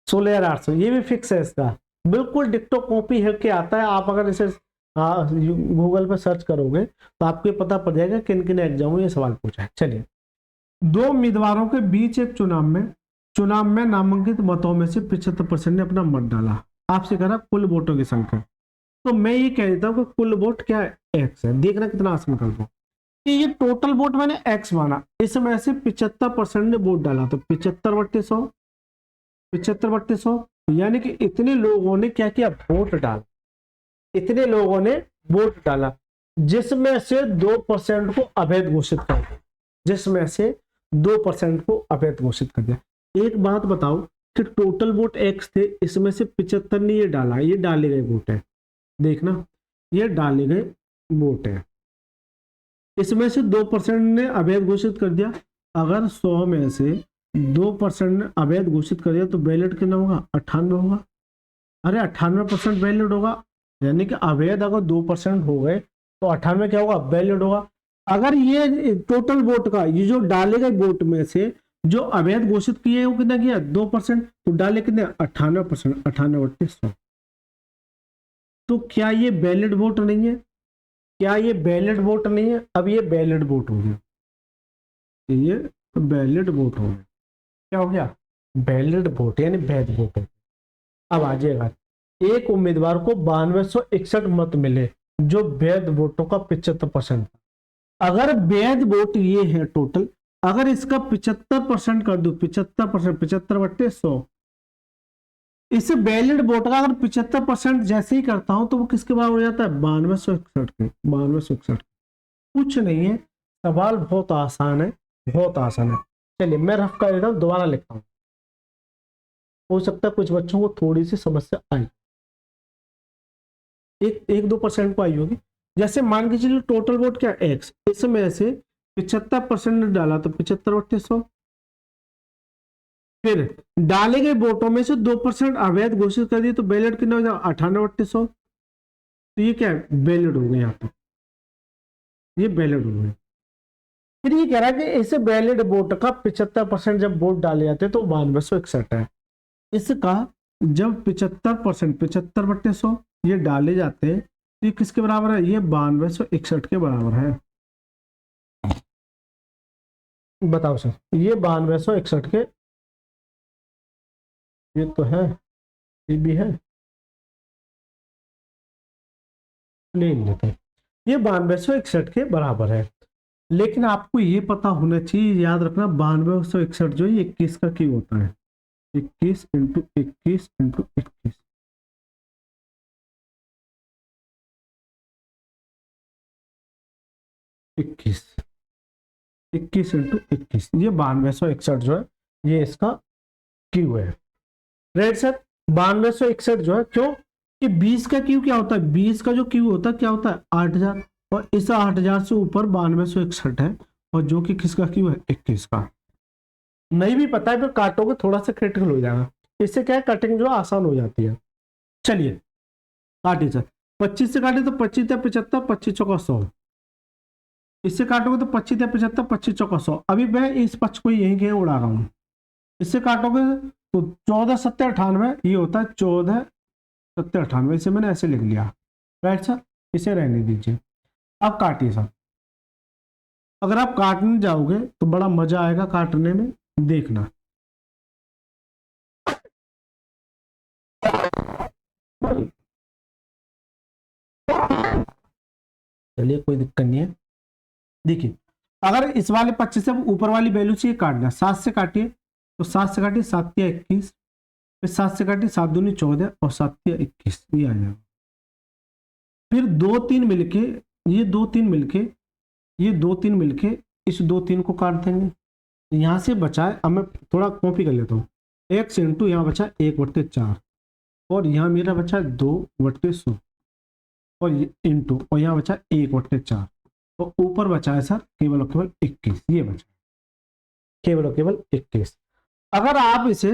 16,800, ये भी फिक्स है इसका, बिल्कुल डिक्टो कॉपी है के आता है। आप अगर इसे गूगल पर सर्च करोगे तो आपको ये पता पड़ जाएगा किन किन एग्जामों में ये सवाल पूछा है। चलिए, 2 उम्मीदवारों के बीच एक चुनाव में नामांकित मतों में से 75% ने अपना मत डाला। आपसे कह रहा कुल वोटों की संख्या, तो मैं ये कह देता हूँ कि कुल वोट क्या है, एक्स है। देखना कितना आसान कर दो कि ये टोटल वोट मैंने एक्स माना, इसमें से 75% ने वोट डाला, तो 75/100, 75/100, यानी कि इतने लोगों ने क्या किया, वोट डाला, इतने लोगों ने वोट डाला, जिसमें से 2% को अवैध घोषित कर दिया, जिसमें से 2% को अवैध घोषित कर दिया। एक बात बताओ कि टोटल वोट एक्स थे, इसमें से 75 ने ये डाला, ये डाले गए वोट है, देखना ये डाले गए वोट है, इसमें से 2% ने अवैध घोषित कर दिया। अगर 100 में से 2% ने अवैध घोषित कर दिया तो वैलिड कितना होगा, 98 होगा। अरे 98% वैलिड होगा, यानी कि अवैध अगर 2% हो गए तो 98 क्या होगा, वैलिड होगा। अगर ये टोटल वोट का, ये जो डाले गए वोट में से जो अवैध घोषित किए वो कितना किया, 2%, तो डाले कितने, 98%, 98/100। तो क्या ये वैलिड वोट नहीं है, क्या ये वैलिड वोट नहीं है? अब ये वैलिड वोट हो गया, ये वैलिड वोट हो गया। क्या हो गया, वैलिड वोट, यानी वैध वोट हो। अब आ जाएगा, एक उम्मीदवार को 9261 मत मिले जो वैध वोटों का 75%। अगर वैध वोट ये है टोटल, अगर इसका 75% कर दो, 75%, 75/100, इस वैलिड वोट का अगर 75% जैसे ही करता हूं तो वो किसके बराबर हो जाता है, 9261 के, 9261। कुछ नहीं है, सवाल बहुत आसान है, बहुत आसान है। चलिए मैं रफ कर देता हूँ, दोबारा लिखता हूँ, हो सकता है कुछ बच्चों को थोड़ी सी समस्या आई, एक 1-2% को आई होगी। जैसे मान के चलिए टोटल वोट क्या, एक्स, इसमें से 75% ने डाला तो 75/100। फिर डाले गए वोटों में से 2% अवैध घोषित कर दिए तो वैलिड कितना हो जाएगा, 98/100। तो ये क्या है, वैलिड हो गए, यहाँ पे ये वैलिड हो गए। फिर ये कह रहा है कि इस वैलिड वोट का 75% जब वोट डाले जाते हैं तो 9261 है। इसका जब 75%, 75/100 ये डाले जाते हैं तो ये किसके बराबर है, ये 9261 के बराबर है। बताओ सर, ये 9261 के, ये तो है, ये भी है, प्लेन लेते हैं, ये 9261 के बराबर है। लेकिन आपको ये पता होना चाहिए, याद रखना 9261 जो है 21 का क्यों होता है, 21 इंटू 21 इंटू 21, 21, 21 इंटू 21, ये 9261 जो है ये इसका क्यू है। राइट सर, 9261 जो है, क्यों कि 20 का क्यू क्या होता है, 20 का जो क्यू होता है क्या होता है, 8000, और इस 8000 से ऊपर 9261 है, और जो कि किसका क्यू है, 21 का। नहीं भी पता है फिर काटोगे थोड़ा सा क्रिटिकल हो जाएगा, इससे क्या है कटिंग जो आसान हो जाती है। चलिए काटिए सर, 25 से काटे तो 25 या 75, 25 चौका 100, इससे काटोगे तो 25 या 75, 25 चौका 100। अभी मैं इस पक्ष को यहीं कहीं उड़ा रहा हूँ, इससे काटोगे तो 14×7=98, ये होता है 14×7=98, इसे मैंने ऐसे लिख लिया। राइट सर, इसे रहने दीजिए। अब काटिए सर, अगर आप काटने जाओगे तो बड़ा मजा आएगा काटने में, देखना। चलिए कोई दिक्कत नहीं है। देखिए अगर इस वाले 25 से ऊपर वाली वैल्यू से काटना, 7 से काटिए तो 7 से काटिए 7×21, फिर 7 से काटिए 7×2=14 और 7×21, ये आ जाएगा। फिर 2-3 मिलके, ये 2-3 मिलके, ये 2-3 मिलके इस 2-3 को काट देंगे। यहां से बचा है, अब मैं थोड़ा कॉपी कर लेता हूँ, x इंटू यहाँ बचा 1/4, और यहाँ मेरा बचा 2/100, और इंटू, और यहाँ बचा 1/4, और ऊपर बचा है सर केवल और केवल 21, ये बचा केवल और केवल 21। अगर आप इसे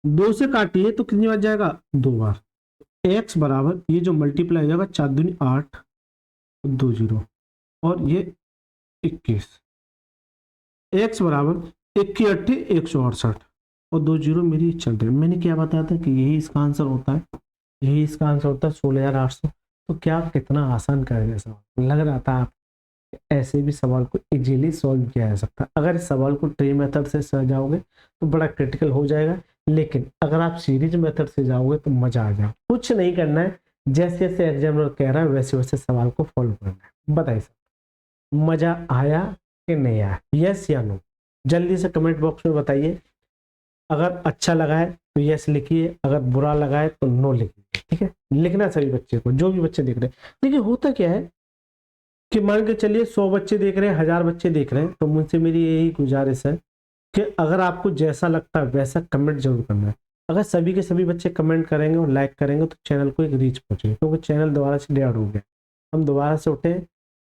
2 से काटिए तो कितनी बच जाएगा, 2 बार। x बराबर ये जो मल्टीप्लाई हो जाएगा 4×8 2 0, और ये 21, x बराबर 1×8=168, और 2 0 मेरी चल रही। मैंने क्या बताया था कि यही इसका आंसर होता है, यही इसका आंसर होता है 16,800। तो क्या कितना आसान कर दिया सवाल, लग रहा था आप ऐसे भी सवाल को इजीली सॉल्व किया जा सकता है। अगर इस सवाल को ट्री मेथड से जाओगे तो बड़ा क्रिटिकल हो जाएगा, लेकिन अगर आप सीरीज मेथड से जाओगे तो मजा आ जाएगा। कुछ नहीं करना है, जैसे जैसे एग्जामिनर कह रहा है वैसे वैसे सवाल को फॉलो करना है। बताइए सर मजा आया कि नहीं आया, यस या नो, जल्दी से कमेंट बॉक्स में बताइए। अगर अच्छा लगा है तो यस लिखिए, अगर बुरा लगा है तो नो लिखिए, ठीक है। लिखना सभी बच्चे को, जो भी बच्चे देख रहे हैं। देखिए होता क्या है कि मान के चलिए 100 बच्चे देख रहे हैं, 1000 बच्चे देख रहे हैं, तो मुझसे मेरी यही गुजारिश है कि अगर आपको जैसा लगता है वैसा कमेंट जरूर करना है। अगर सभी के सभी बच्चे कमेंट करेंगे और लाइक करेंगे तो चैनल को एक रीच पहुंचेगी, क्योंकि चैनल दोबारा से डाउन हो गया, हम दोबारा से उठे,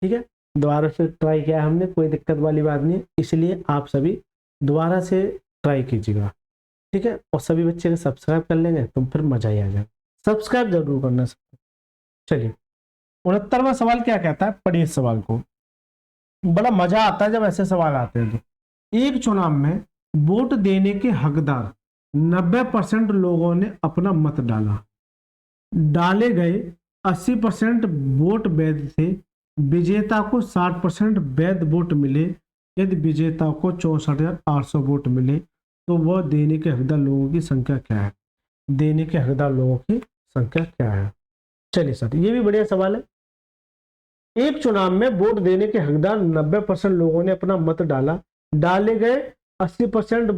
ठीक है, दोबारा से ट्राई किया हमने, कोई दिक्कत वाली बात नहीं है। इसलिए आप सभी दोबारा से ट्राई कीजिएगा, ठीक है। और सभी बच्चे अगर सब्सक्राइब कर लेंगे तो फिर मजा ही आ जाएगा। सब्सक्राइब जरूर करना। चलिए 69वां सवाल क्या कहता है, पढ़िए इस सवाल को। बड़ा मजा आता है जब ऐसे सवाल आते हैं तो। एक चुनाव में वोट देने के हकदार 90% लोगों ने अपना मत डाला। डाले गए 80% वोट वैध थे। विजेता को 60% वैध वोट मिले। यदि विजेता को 64,800 वोट मिले तो वह देने के हकदार लोगों की संख्या क्या है। देने के हकदार लोगों की संख्या क्या है। चलिए सर, ये भी बढ़िया सवाल है। एक चुनाव में वोट देने के हकदार 90% लोगों ने अपना मत डाला। डाले गए 80%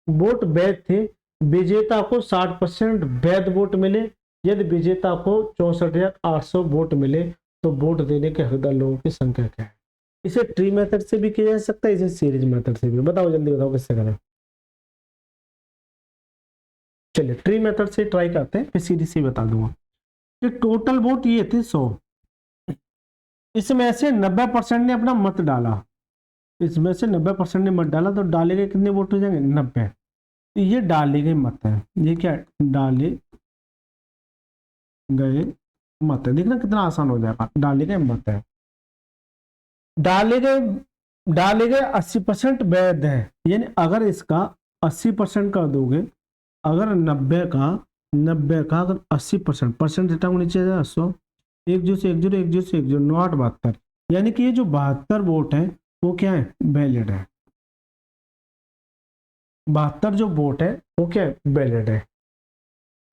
वोट वैध थे। विजेता को 60% वैध वोट मिले। यदि विजेता को 64,800 वोट मिले तो वोट देने के हकदार लोगों की संख्या क्या है। इसे ट्री मेथड से भी किया जा सकता है, इसे सीरीज मेथड से भी। बताओ जल्दी बताओ किससे करें। चलिए ट्री मेथड से ट्राई करते हैं, फिर सीरीज से बता दूंगा कि टोटल वोट ये थे 100। इसमें से 90% ने अपना मत डाला। इसमें से 90% ने मत डाला तो डाले गए कितने वोट हो जाएंगे, 90। तो ये डाले गए मत है, ये क्या है? डाले गए मत है। देखना कितना आसान हो जाएगा। डाले गए मत है। डाले गए 80% वैध है, यानी अगर इसका 80% कर दोगे, अगर 90 का अगर 80% परसेंट हटा नीचे जाए 100, एक जीरो से एक जीरो, एक जीरो से एक जीरो, 9 8 72, यानी कि ये जो 72 वोट है वो क्या है, वैलिड है। 72 जो वोट है वो क्या है, वैलिड है।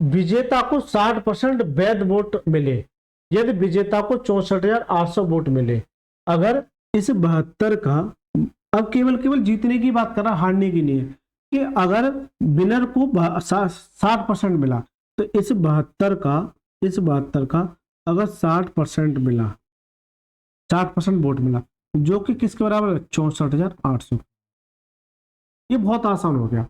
विजेता को 60% वैध वोट मिले। यदि विजेता को 64,800 वोट मिले। अगर इस 72 का, अब केवल केवल जीतने की बात कर रहा, हारने की नहीं है, कि अगर विनर को 60% मिला तो इस 72 का अगर 60% मिला, 60% वोट मिला, जो कि किसके बराबर है, 64,800। ये बहुत आसान हो गया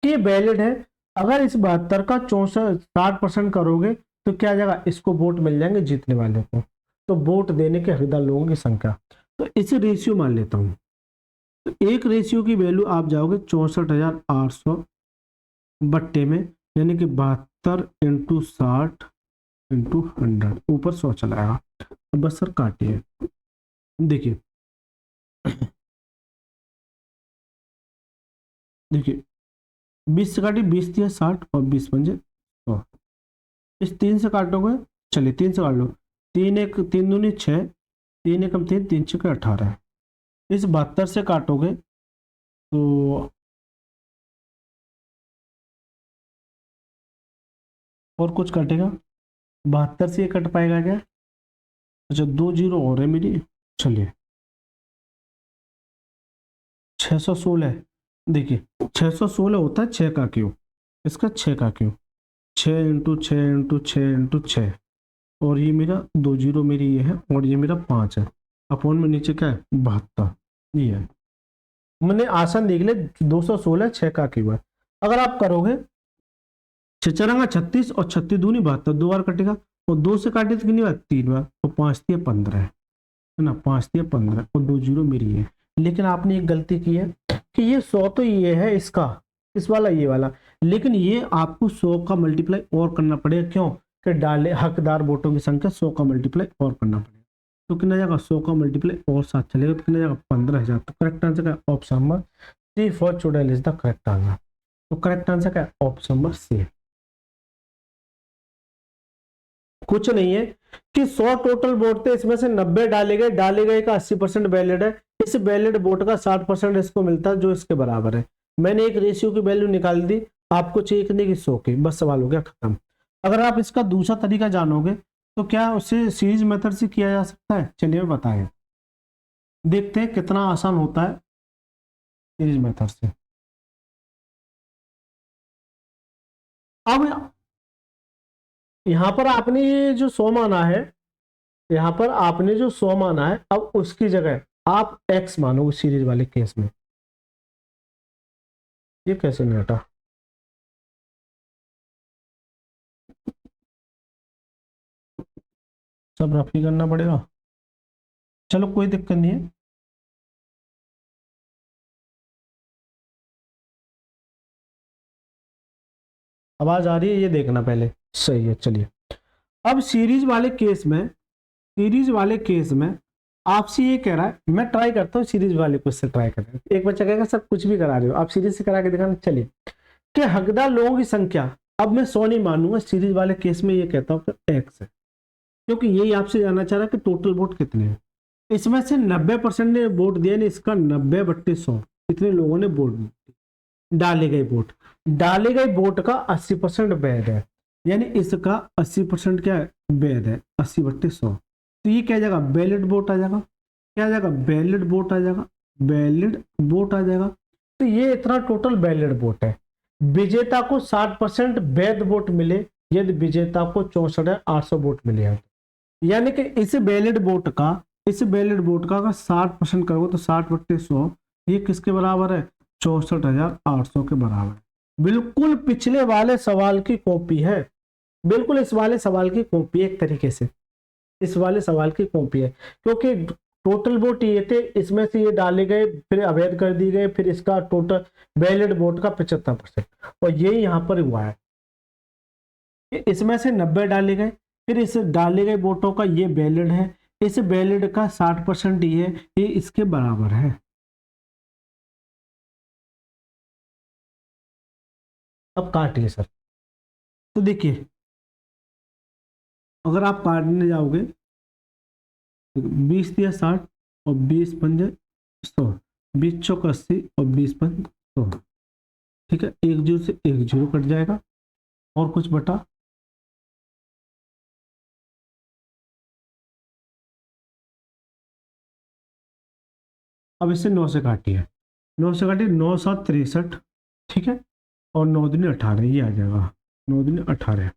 कि वैलिड है। अगर इस 72 का 60% करोगे तो क्या आ जाएगा, इसको वोट मिल जाएंगे जीतने वाले को। तो वोट देने के हकदार लोगों की संख्या, तो इसे रेशियो मान लेता हूं। तो एक रेशियो की वैल्यू आप जाओगे 64,800 बट्टे में, यानी कि 72 इंटू 60 इंटू 100, ऊपर 100 चला आएगा। तो बस सर काटिए, देखिए देखिए 20 से काटिए, 20 दिया 60 और 20 पंजे 100। इस 3 से काटोगे, चलिए 3 से काट लो, 3 एक 3 दूनी 6, 3 एकम 3, 3 छक्के 18। इस 72 से काटोगे तो और कुछ कटेगा, 72 से ये कट पाएगा क्या, अच्छा 2 जीरो और है मेरी। चलिए 616, देखिए 616 होता है 6 का क्यूब, इसका 6 का क्यूब, 6 इंटू 6 इंटू 6 इंटू 6, और ये मेरा 2 जीरो मेरी ये है, और ये मेरा 5 है। अपॉन में नीचे क्या है, 72, ये है। मैंने आसान देख ले, 216 6 का क्यूब है। अगर आप करोगे छचरंगा 36 और 36 दूनी 72, 2 बार कटेगा, और 2 से काटे तो कितनी बार, 3 बार, और 5 दिया 15 है ना, 5 दिया 15, और 2 जीरो मेरी है। लेकिन आपने एक गलती की है कि ये 100 तो ये है इसका, इस वाला ये वाला, लेकिन ये आपको 100 का मल्टीप्लाई और करना पड़ेगा। क्यों, कि डाले हकदार वोटों की संख्या 100 का मल्टीप्लाई और करना पड़ेगा। तो कितना जाएगा, 100 का मल्टीप्लाई और साथ चलेगा तो कितना जाएगा, 15,000। तो करेक्ट आंसर का ऑप्शन नंबर सी फॉर चुड़ैल इज द करेक्ट आंसर। तो करेक्ट आंसर का ऑप्शन नंबर सी। कुछ नहीं है कि 100 टोटल वोट थे, इसमें से 90 डाले गए का 80% वैलिड है। इस वैलिड वोट का 60% इसको मिलता है जो इसके बराबर है। मैंने एक रेशियो की वैल्यू निकाल दी, आपको चाहिए कितने की, 100 की, बस सवाल हो गया खत्म। अगर आप इसका दूसरा तरीका जानोगे तो क्या उसे सीरीज मेथड से किया जा सकता है, चलिए बताएं, देखते हैं कितना आसान होता है सीरीज मेथड से। अब यहां पर आपने ये जो 100 माना है, यहां पर आपने जो 100 माना है, अब उसकी जगह आप x मानोगे सीरीज वाले केस में। ये कैसे नहीं हटा, सब रफ ही करना पड़ेगा। चलो कोई दिक्कत नहीं है। आवाज आ रही है, ये देखना पहले। सही है, चलिए। अब सीरीज वाले केस में आपसे ये कह रहा है, मैं ट्राई करता हूँ सीरीज वाले क्वेश्चन ट्राई करें। एक बच्चा कहेगा सर कुछ भी करा रहे हो, आप सीरीज से करा के दिखाना। चलिए, कि हकदार लोगों की संख्या, अब मैं 100 नहीं मानूंगा, सीरीज वाले केस में ये कहता हूँ कि एक्स है, क्योंकि यही आपसे जानना चाह रहा है कि टोटल वोट कितने हैं। इसमें से 90% ने वोट दिया, नहीं इसका 90/100 इतने लोगों ने वोट डाले गए वोट, डाले गए वोट का 80% वैध है, यानी इसका 80% क्या है, वैध है, 80/100। तो ये क्या जाएगा, वैलिड वोट आ जाएगा। क्या आ जाएगा, वैलिड वोट आ जाएगा, वैलिड वोट आ जाएगा। तो ये इतना टोटल वैलिड वोट है। विजेता को 60% वैध वोट मिले यदि विजेता को 64,800 वोट मिले हैं, यानी कि इस वैलिड वोट का अगर 60% करोगे तो 60/100 ये किसके बराबर है, 64,800 के बराबर है। बिल्कुल पिछले वाले सवाल की कॉपी है, बिल्कुल इस वाले सवाल की कॉपी है, एक तरीके से इस वाले सवाल की कॉपी है, क्योंकि टोटल वोट ये थे, इसमें से ये डाले गए फिर अवैध कर दिए गए, फिर इसका टोटल वैलिड वोट का 75%, और ये यहाँ पर हुआ है। इसमें से 90 डाले गए, फिर इस डाले गए वोटों का ये वैलिड है, इस वैलिड का 60% ये इसके बराबर है। अब काटिए सर। तो देखिए, अगर आप काटने जाओगे, 20 × 60 और 20×5 = 100, 20×4 = 80 और 20×5 = 100। ठीक है, एक जीरो से एक जीरो कट जाएगा, और कुछ बटा, अब इसे 9 से काटिए, 9 से काटिए, 9×7 = 63। ठीक है, और 9×2 = 18, ये आ जाएगा, 9×2 = 18।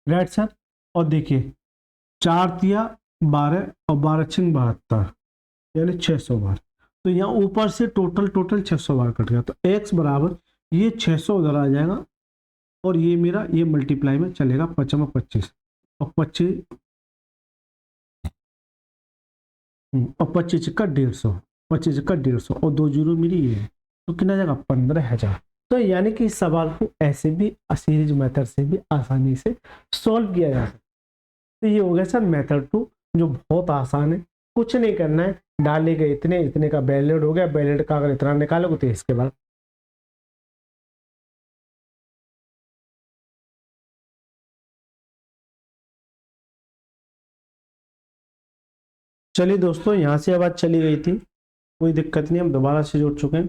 Right sir. और देखिए, 4×3 = 12 और 12×6 = 72, यानी 600 बार। तो यहाँ ऊपर से टोटल 600 बार कट गया, तो x बराबर ये 600 उधर आ जाएगा, और ये मेरा ये मल्टीप्लाई में चलेगा, 5×25 और 25, और 25×150, 25×150, और 2 जीरो मेरी ये है, तो कितना जाएगा, 15,000। तो यानी कि इस सवाल को ऐसे भी सीरीज मेथड से भी आसानी से सॉल्व किया जा सकता है। तो ये हो गया सर मेथड 2, जो बहुत आसान है, कुछ नहीं करना है, डाले गए इतने, इतने का वैलिड हो गया, वैलिड का अगर इतना निकालोगे तो इसके बाद। चलिए दोस्तों, यहाँ से आवाज चली गई थी, कोई दिक्कत नहीं, हम दोबारा से जुड़ चुके हैं।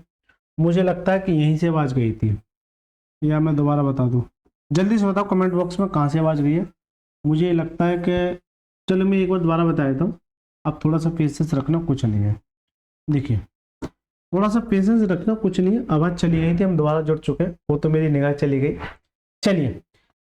मुझे लगता है कि यहीं से आवाज गई थी, या मैं दोबारा बता दूं, जल्दी से बताओ कमेंट बॉक्स में कहाँ से आवाज गई है। मुझे लगता है कि, चलो मैं एक बार दोबारा बता देता हूँ, अब थोड़ा सा पेशेंस रखना, कुछ नहीं है। देखिए, थोड़ा सा पेशेंस रखना, कुछ नहीं है, आवाज चली गई थी, हम दोबारा जुड़ चुके हैं, वो तो मेरी निगाह चली गई। चलिए,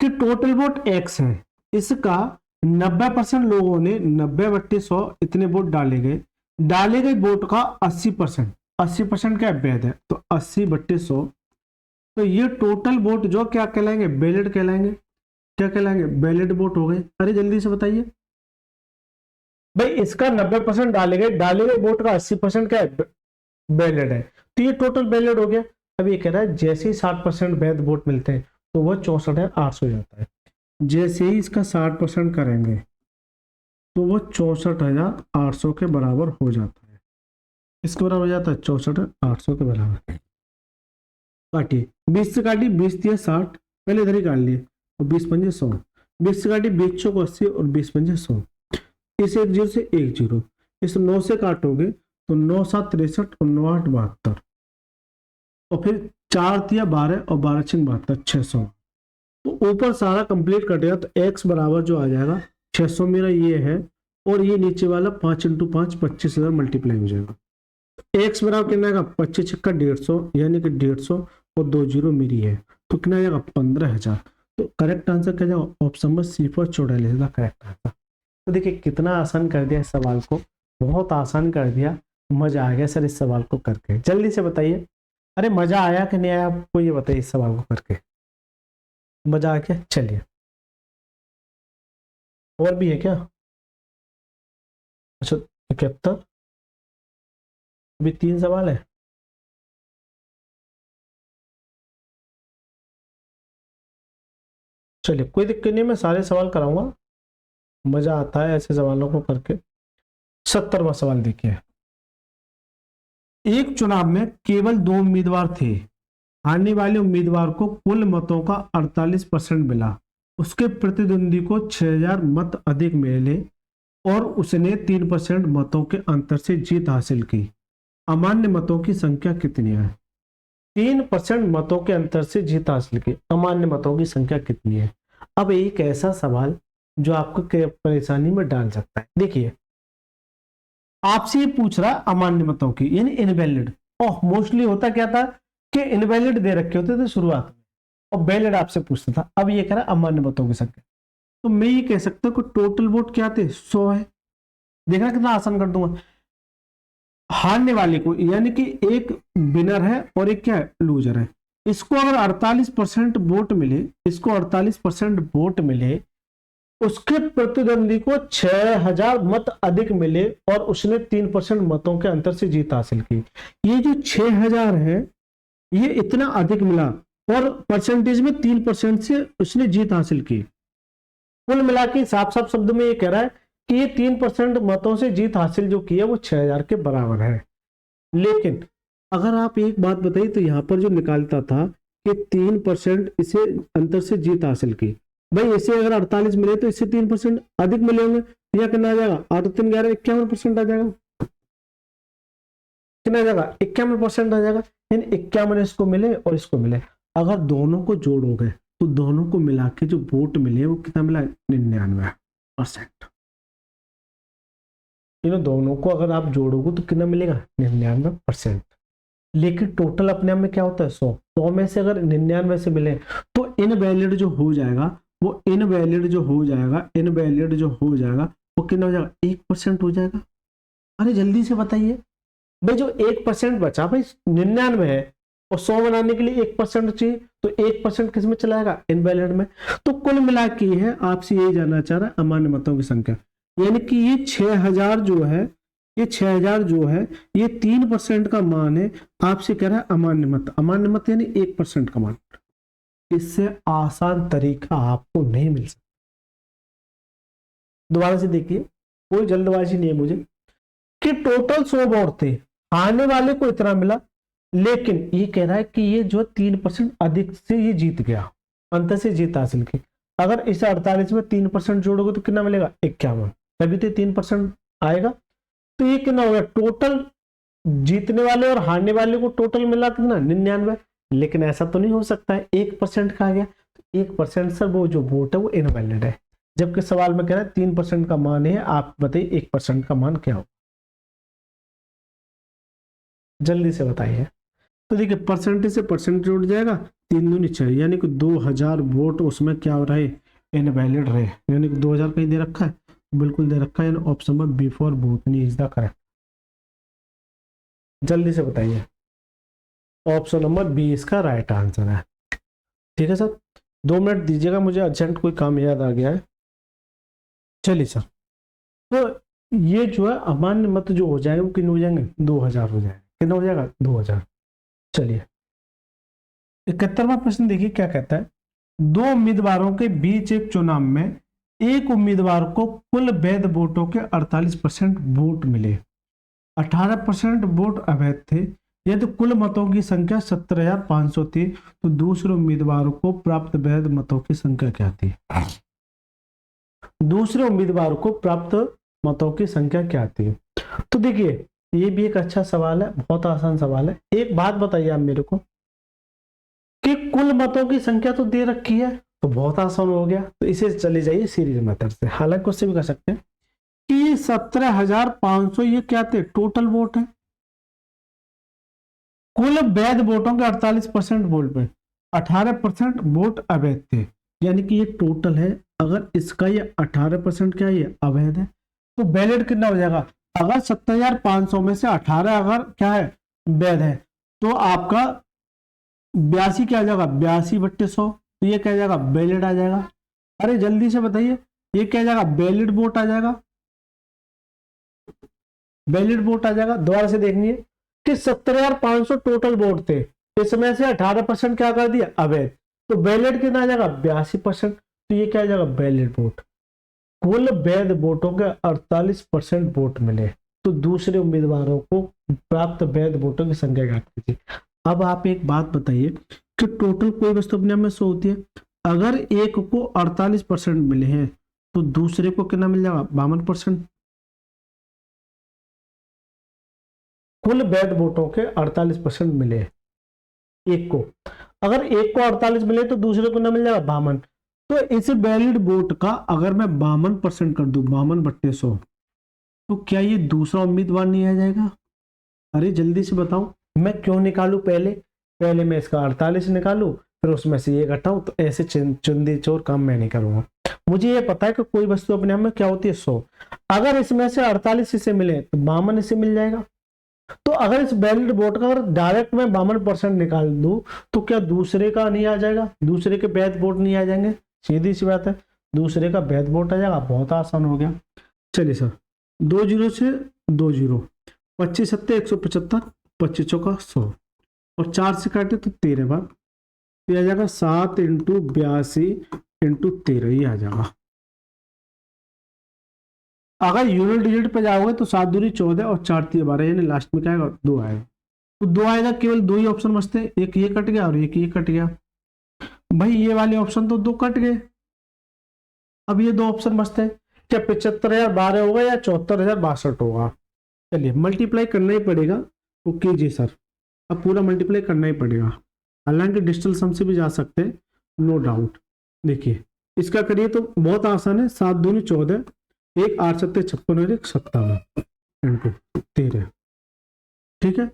कि टोटल वोट एक्स है, इसका 90% लोगों ने 90/100 इतने वोट डाले गए, डाले गए वोट का 80%, 80% क्या वैध है, तो 80/100। तो ये टोटल वोट जो क्या कहलाएंगे, वैलिड कहलाएंगे। क्या कहलाएंगे, वैलिड वोट हो गए। अरे जल्दी से बताइए भाई, इसका 90% डाले गए वोट का 80% क्या है, वैलिड है, तो ये टोटल वैलिड हो गया। अब ये कह रहा है जैसे ही 60% वैध वोट मिलते हैं तो वह 64,800 हो जाता है, जैसे ही इसका 60% करेंगे तो वो 64,800 के बराबर हो जाता है। इसके बराबर हो जाता है 64,800 के बराबर। काटिए, 20 से काटिए, 20×3 = 60, पहले इधर ही काट लिए, और 20×5 = 100, 20 से काटिए, 20×4 = 80 और 20×5 = 100। इस एक जीरो से एक जीरो, इस 9 से काटोगे तो 9×7 = 63 और 9×8 = 72, और फिर 4×3 = 12 और 12×6 = 72, 600। तो ऊपर सारा कंप्लीट कटेगा, तो x बराबर जो आ जाएगा 600 मेरा ये है, और ये नीचे वाला 5×5 25,000 मल्टीप्लाई हो जाएगा। x बराबर कितना आएगा, 25×6 = 150, यानी कि 150, और 2 जीरो मेरी है, तो कितना आ जाएगा, 15,000। तो करेक्ट आंसर क्या जाएगा, option number C for 44 correct answer. तो देखिए कितना आसान कर दिया इस सवाल को, बहुत आसान कर दिया, मजा आ गया सर इस सवाल को करके। जल्दी से बताइए, अरे मजा आया कि नहीं आया, आपको ये बताइए इस सवाल को करके, मजा आ गया। चलिए, और भी है क्या, अच्छा 71, अभी 3 सवाल है। चलिए कोई दिक्कत नहीं, मैं सारे सवाल कराऊंगा, मजा आता है ऐसे सवालों को करके। 70वां सवाल देखिए, एक चुनाव में केवल 2 उम्मीदवार थे, हारने वाले उम्मीदवार को कुल मतों का 48% मिला, उसके प्रतिद्वंदी को 6000 मत अधिक मिले और उसने 3% मतों के अंतर से जीत हासिल की। अमान्य मतों की संख्या कितनी है? 3% मतों के अंतर से जीत हासिल की, अमान्य मतों की संख्या कितनी है? अब एक ऐसा सवाल जो आपको परेशानी में डाल सकता है। देखिए आपसे ये पूछ रहा अमान्य मतों की, यानी इनवैलिड। और मोस्टली होता क्या था कि इनवैलिड दे रखे होते थे शुरुआत में और वैलिड आपसे पूछता था। अब ये कह रहा अमान्य मतों की संख्या, तो मैं ये कह सकता हूं कि टोटल वोट क्या थे? 100 है। देखना कितना आसान कर दूंगा। हारने वाले को, यानी कि एक विनर है और एक क्या है? लूजर है। इसको अगर 48% वोट मिले, इसको 48% वोट मिले, उसके प्रतिद्वंदी को 6000 मत अधिक मिले और उसने 3% मतों के अंतर से जीत हासिल की। ये जो 6000 है ये इतना अधिक मिला और परसेंटेज में 3% से उसने जीत हासिल की। कुल मिला के साफ साफ शब्द में ये कह रहा है कि ये 3% मतों से जीत हासिल जो की है वो 6000 के बराबर है। लेकिन अगर आप एक बात बताइए तो यहां पर जो निकालता था कि 3% इसे अंतर से जीत हासिल की, भाई इसे अगर 48 मिले तो इससे 3% अधिक मिले होंगे, तो यह कितना आ जाएगा? 8 3 11 51% आ जाएगा। कितना आ जाएगा? 51% आ जाएगा। यानी 51 इसको मिले और इसको मिले। अगर दोनों को जोड़ोगे तो दोनों को मिला के जो वोट मिले वो कितना मिला? 99%। इन दोनों को अगर आप जोड़ोगे तो कितना मिलेगा? 99%। लेकिन टोटल अपने आप में क्या होता है? 100 में से अगर 99 से मिले तो इनवैलिड जो हो जाएगा वो इनवैलिड जो हो जाएगा, इनवैलिड जो हो जाएगा वो कितना हो जाएगा? 1% हो जाएगा। अरे जल्दी से बताइए भाई, जो 1% बचा भाई 99 है और 100 बनाने के लिए 1% चाहिए, तो 1% किस में चला जाएगा? इनवैलिड में। तो कुल मिला के है आपसे यही जानना चाह रहा है अमान्य मतों की संख्या, यानी कि ये 6000 जो है, ये 6000 जो है ये 3% का मान है। आपसे कह रहा है अमान्य मत, अमान्य मत यानी 1% का मान। इससे आसान तरीका आपको नहीं मिल सकता। दोबारा से देखिए, कोई जल्दबाजी नहीं है मुझे, कि टोटल 100 वोट थे, आने वाले को इतना मिला, लेकिन ये कह रहा है कि ये जो 3% अधिक से ये जीत गया, अंतर से जीत हासिल की। अगर इसे 48 में 3% जोड़ोगे तो कितना मिलेगा? 51। तभी तो 3% आएगा। तो ये कितना हो गया? टोटल जीतने वाले और हारने वाले को टोटल मिला कितना? 99। लेकिन ऐसा तो नहीं हो सकता है, 1% का आ गया, तो 1% से वो जो वोट है वो इनवैलिड है। जबकि सवाल में कह रहा है 3% का मान है, आप बताइए 1% का मान क्या हो? जल्दी से बताइए। तो देखिए परसेंटेज से परसेंट जुड़ जाएगा, 3 दूनी 6, यानी कि 2000 वोट उसमें क्या हो रहे? इनवैलिड रहे। यानी कि 2000 कहीं दे रखा है? बिल्कुल दे रखा है। ऑप्शन नंबर बी फॉर भूतनी इज द करेक्ट। जल्दी से बताइए, ऑप्शन नंबर बी इसका राइट आंसर है। ठीक है सर, 2 मिनट दीजिएगा, मुझे अर्जेंट कोई काम याद आ गया है। चलिए सर, तो ये जो है अमान्य मत जो हो जाएगा वो कितने हो जाएंगे? 2000 हो जाएगा। कितना हो जाएगा? 2000। चलिए 71वां प्रश्न देखिए क्या कहता है। 2 उम्मीदवारों के बीच एक चुनाव में एक उम्मीदवार को कुल वैध वोटों के 48% वोट मिले, 18% वोट अवैध थे। यदि कुल मतों की संख्या 17,500 थी तो दूसरे उम्मीदवार को प्राप्त वैध मतों की संख्या क्या थी? दूसरे उम्मीदवार को प्राप्त मतों की संख्या क्या थी? तो देखिए ये भी एक अच्छा सवाल है, बहुत आसान सवाल है। एक बात बताइए आप मेरे को कि कुल मतों की संख्या तो दे रखी है, तो बहुत आसान हो गया, तो इसे चले जाइए सीरीज मेथड से। हालांकि उससे भी कर सकते हैं कि ये 17,500 ये क्या थे? टोटल वोट है। कुल वैध वोटों के 48% वोट में 18% वोट अवैध थे, यानी कि ये टोटल है। अगर इसका ये 18% क्या ये अवैध है तो वैलिड कितना हो जाएगा? अगर 17,500 में से 18 अगर क्या है? वैध है, तो आपका 82 क्या आ जाएगा? 82/100। तो ये क्या आ जाएगा? वैलिड आ जाएगा। अरे जल्दी से बताइए, ये क्या आ जाएगा? वैलिड वोट आ जाएगा, वैलिड वोट आ जाएगा। दोबारा से देखनी है कि 17,500 टोटल वोट थे, इसमें से 18% क्या कर दिया? अवैध। तो वैलिड कितना आ जाएगा? 82%। तो ये क्या आ जाएगा, वैलिड वोट। कुल वैध वोटों के 48% वोट मिले तो दूसरे उम्मीदवारों को प्राप्त वैध वोटों की संख्या ज्ञात कीजिए। अब आप एक बात बताइए कि टोटल कोई वस्तु अपने आप में 100 होती है, अगर एक को 48% मिले हैं तो दूसरे को कितना मिल जाएगा, 52%। कुल वैध वोटों के 48% मिले एक को, अगर एक को 48 मिले तो दूसरे को ना मिल जाएगा 52। तो इस वैलिड वोट का अगर मैं 52% कर दूं, 52/100, तो क्या ये दूसरा उम्मीदवार नहीं आ जाएगा? अरे जल्दी से बताओ, मैं क्यों निकालू, पहले मैं इसका 48 निकालू फिर उसमें से ये घटाऊं, तो ऐसे चुंदी चोर काम मैं नहीं करूंगा। मुझे ये पता है कि कोई वस्तु अपने आप में क्या होती है, 100, अगर इसमें से 48 इसे मिले तो 52 इसे मिल जाएगा। तो अगर इस वैलिड वोट का अगर डायरेक्ट मैं 52% निकाल दूं तो क्या दूसरे का नहीं आ जाएगा, दूसरे के वैध वोट नहीं आ जाएंगे? सीधी सी बात है, दूसरे का वैध वोट आ जाएगा। बहुत आसान हो गया। चलिए सर, 2 0 से 2 0, 25 सत्ते 175, 25 चौका 100 और 4 से काटे तो 13 बार, तो आ जाएगा 7 × 82 × 13, ये आ जाएगा। अगर यूनिट डिजिट पे जाओगे तो 7 दूनी 14 और 4 3 12, यानी लास्ट में क्या आएगा, 2 आएगा। तो 2 आएगा, केवल 2 ही ऑप्शन बचते हैं, एक ये कट गया और एक ये कट गया। भाई ये वाले ऑप्शन तो 2 कट गए, अब ये 2 ऑप्शन बचते हैं। क्या 75,012 होगा या 74,062 होगा? चलिए मल्टीप्लाई करना ही पड़ेगा, तो कीजिए सर, अब पूरा मल्टीप्लाई करना ही पड़ेगा। हालांकि डिजिटल सम से भी जा सकते हैं, नो डाउट। देखिए इसका करिए तो बहुत आसान है, 7 दूनी 14, 1 8 7 56 और 1 57 इंटू 13, ठीक है।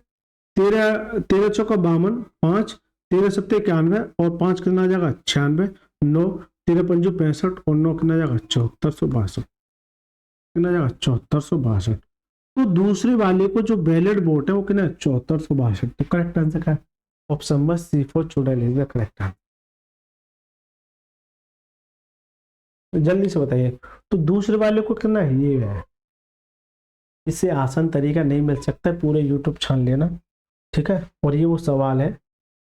13 चौका 52, 5 13 7 91 और 5 कितना आ जाएगा, 96, 9 13 पंजो 65 और 9 कितना जाएगा, 7462, कितना जाएगा, 7462। तो दूसरे वाले को जो वैलिड वोट है वो कितना है, 7462। तो करेक्ट आंसर क्या है, ऑप्शन नंबर C4 चुड़ैल इज द करेक्ट आंसर। जल्दी से बताइए, तो दूसरे वाले को कितना है, ये है। इससे आसान तरीका नहीं मिल सकता, पूरे यूट्यूब छान लेना, ठीक है। और ये वो सवाल है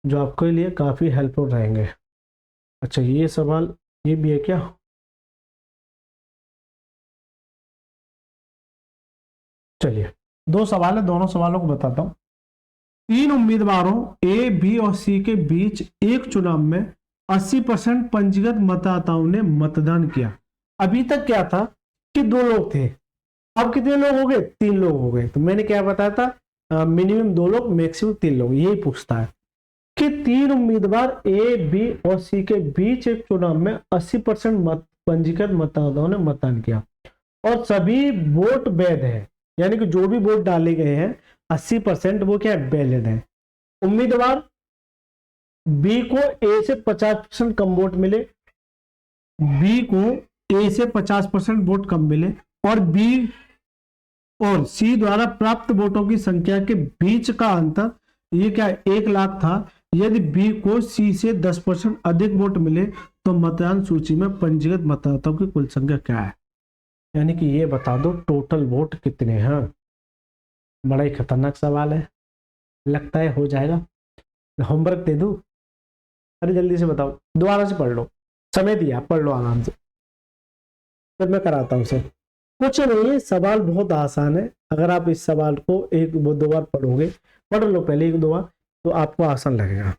जो आपके लिए काफी हेल्पफुल रहेंगे। अच्छा ये सवाल ये भी है क्या, चलिए 2 सवाल है, दोनों सवालों को बताता हूं। 3 उम्मीदवारों ए बी और सी के बीच एक चुनाव में 80% पंजीकृत मतदाताओं ने मतदान किया। अभी तक क्या था कि 2 लोग थे, अब कितने लोग हो गए, 3 लोग हो गए। तो मैंने क्या बताया था, मिनिमम 2 लोग मैक्सिमम 3 लोग, यही पूछता है कि 3 उम्मीदवार ए बी और सी के बीच एक चुनाव में 80% पंजीकृत मतदाताओं ने मतदान किया और सभी वोट वैध है, यानी कि जो भी वोट डाले गए हैं 80% वो क्या है, वैलिड है। उम्मीदवार बी को ए से 50% कम वोट मिले, बी को ए से 50% वोट कम मिले और बी और सी द्वारा प्राप्त वोटों की संख्या के बीच का अंतर ये क्या है, 1 लाख था। यदि बी को सी से 10% अधिक वोट मिले तो मतदान सूची में पंजीकृत मतदाताओं की कुल संख्या क्या है, यानी कि ये बता दो टोटल वोट कितने हैं। बड़ा ही खतरनाक सवाल है, लगता है हो जाएगा। होमवर्क दे दूं? अरे जल्दी से बताओ, दोबारा से पढ़ लो, समय दिया, पढ़ लो आराम से, फिर मैं कराता हूं उसे। कुछ नहीं है, सवाल बहुत आसान है। अगर आप इस सवाल को 1-2 बार पढ़ोगे, पढ़ लो पहले 1-2 बार, तो आपको आसान लगेगा,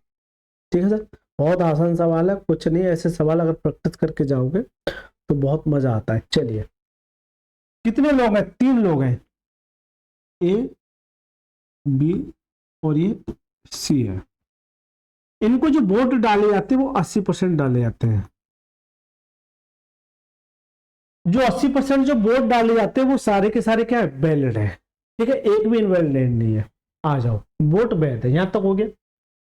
ठीक है सर। बहुत आसान सवाल है, कुछ नहीं, ऐसे सवाल अगर प्रैक्टिस करके जाओगे तो बहुत मजा आता है। चलिए कितने लोग हैं, 3 लोग हैं, ए बी और ये सी है। इनको जो वोट डाले जाते हैं वो 80% डाले जाते हैं। जो 80% जो वोट डाले जाते हैं वो सारे के सारे क्या है, वैलिड है, ठीक है, एक भी इनवैलिड नहीं है। आ जाओ, वोट वैध है, यहां तक हो गया।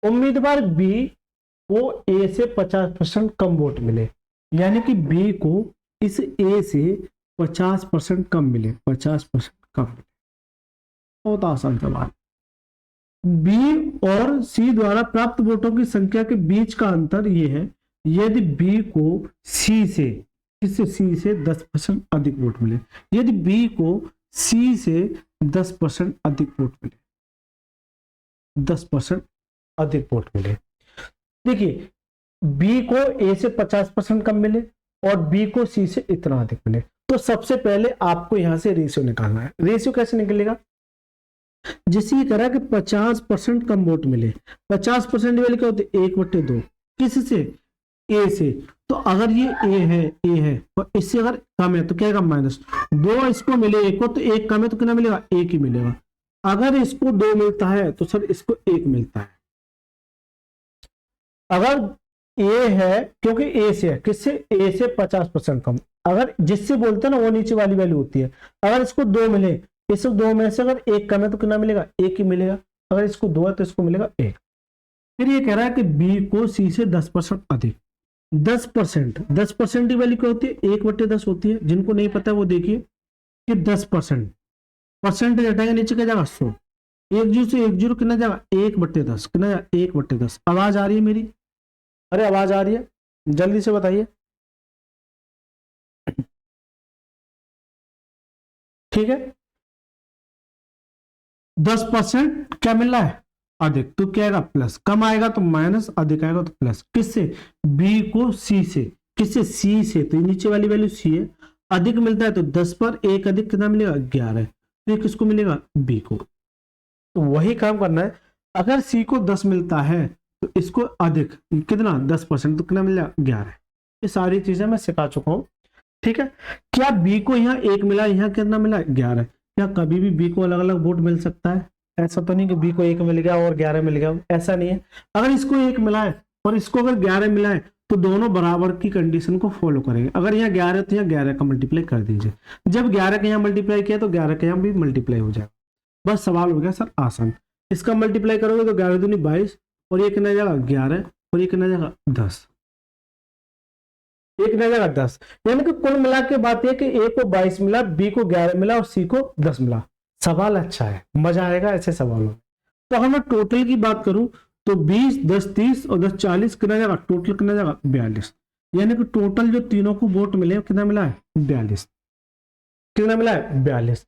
उम्मीदवार बी को ए से 50% कम वोट मिले, यानी कि बी को इस ए से 50% कम मिले, 50% कम मिले। बहुत आसान सवाल। बी और सी द्वारा प्राप्त वोटों की संख्या के बीच का अंतर यह है, यदि बी को सी से, इससे सी से 10% अधिक वोट मिले, यदि बी को सी से 10% अधिक वोट मिले, 10% अधिक वोट मिले। देखिए बी को ए से 50% कम मिले, और बी को सी से इतना अधिक मिले। तो सबसे पहले आपको यहां से रेशियो निकालना है। रेशियो कैसे निकलेगा? जिससे ये कह रहा है कि 50% कम वोट मिले। 50% वैल्यू क्या होती है? 1/2। किससे? ए से। तो अगर ये ए है और इससे अगर कम है तो क्या माइनस 2। इसको मिले एक को, तो एक कम है तो कितना मिलेगा? एक ही मिलेगा। अगर इसको 2 मिलता है तो सर इसको 1 मिलता है। अगर ए है, क्योंकि ए से है, किससे? ए से 50% कम। अगर जिससे बोलते हैं ना वो नीचे वाली वैल्यू होती है। अगर इसको 2 मिले, इस 2 में से अगर एक कम है तो कितना मिलेगा? 1 ही मिलेगा। अगर इसको 2 है तो इसको मिलेगा 1। फिर ये कह रहा है कि बी को सी से 10% अधिक। 10% की वैल्यू क्या होती है? 1/10 होती है। जिनको नहीं पता वो देखिए कि 10% परसेंटेज हटाएंगे नीचे क्या जाएगा? 100। एक जीरो से एक जीरो कितना जाएगा? 1/10 कितना जाएगा? 1/10। आवाज आ रही है मेरी? अरे आवाज आ रही है? जल्दी से बताइए। ठीक है, 10% क्या मिल रहा है? अधिक। तो क्या आएगा? प्लस। कम आएगा तो माइनस, अधिक आएगा तो प्लस। किससे? बी को सी से। किससे? सी से। तो नीचे वाली वैल्यू सी है। अधिक मिलता है तो 10 पर 1 अधिक कितना मिलेगा? 11। तो ये किसको मिलेगा? बी को। तो वही काम करना है। अगर सी को 10 मिलता है तो इसको अधिक कितना? 10%। तो कितना मिल जाएगा? 11। ये सारी चीजें मैं सिखा चुका हूं। ठीक है, क्या बी को यहाँ 1 मिला, यहाँ कितना मिला? 11। क्या कभी भी बी को अलग अलग वोट मिल सकता है? ऐसा तो नहीं कि बी को 1 मिल गया और 11 मिल गया, ऐसा नहीं है। अगर इसको 1 मिला है और इसको अगर 11 मिला है तो दोनों बराबर की कंडीशन को फॉलो करेंगे। अगर यहाँ 11 तो यहाँ 11 का मल्टीप्लाई कर दीजिए। जब 11 का यहाँ मल्टीप्लाई किया तो 11 का यहाँ भी मल्टीप्लाई हो जाएगा। बस सवाल हो गया सर आसान। इसका मल्टीप्लाई करोगे तो 11 दूनी 22 और ये कितना जाएगा? 11 और ये कितना जाएगा? 10। एक रहेगा 10। यानी कि कुल मिला के बात है कि ए को 22 मिला, बी को 11 मिला और सी को 10 मिला। सवाल अच्छा है, मजा आएगा ऐसे सवालों में। तो अगर मैं टोटल की बात करूं तो 20, 10, 30 और 10, 40 कितना जाएगा? टोटल कितना जाएगा? 42। यानी कि टोटल जो तीनों को वोट मिले कितना मिला है? 42। कितना मिला है? 42।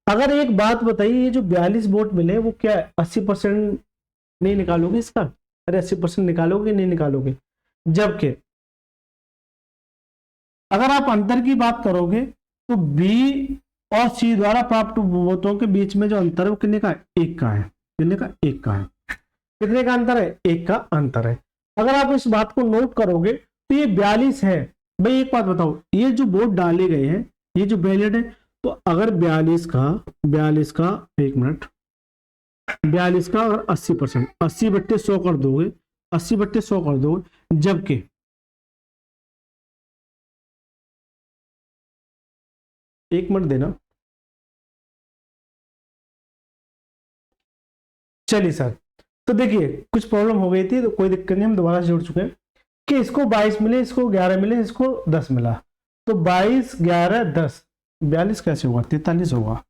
अगर एक बात बताइए, ये जो 42 वोट मिले वो क्या है? 80% नहीं निकालोगे इसका? अरे 80% निकालोगे नहीं निकालोगे? जबकि अगर आप अंतर की बात करोगे तो बी और सी द्वारा प्राप्त वोटों के बीच में जो अंतर है वो कितने का है? 1 का है। कितने का? 1 का है। कितने का अंतर है? 1 का अंतर है। अगर आप इस बात को नोट करोगे तो ये 42 है। भाई एक बात बताओ, ये जो वोट डाले गए हैं ये जो वैलिड है, तो अगर 42 का 1 मिनट, 42 का अगर 80%, 80/100 कर दोगे, 80/100 कर दोगे, जबकि एक मिनट देना। चलिए सर, तो देखिए कुछ प्रॉब्लम हो गई थी तो कोई दिक्कत नहीं, हम दोबारा से जुड़ चुके हैं कि इसको 22 मिले, इसको 11 मिले, इसको 10 मिला। तो 22, 11, 10, 42 कैसे होगा? 43 होगा।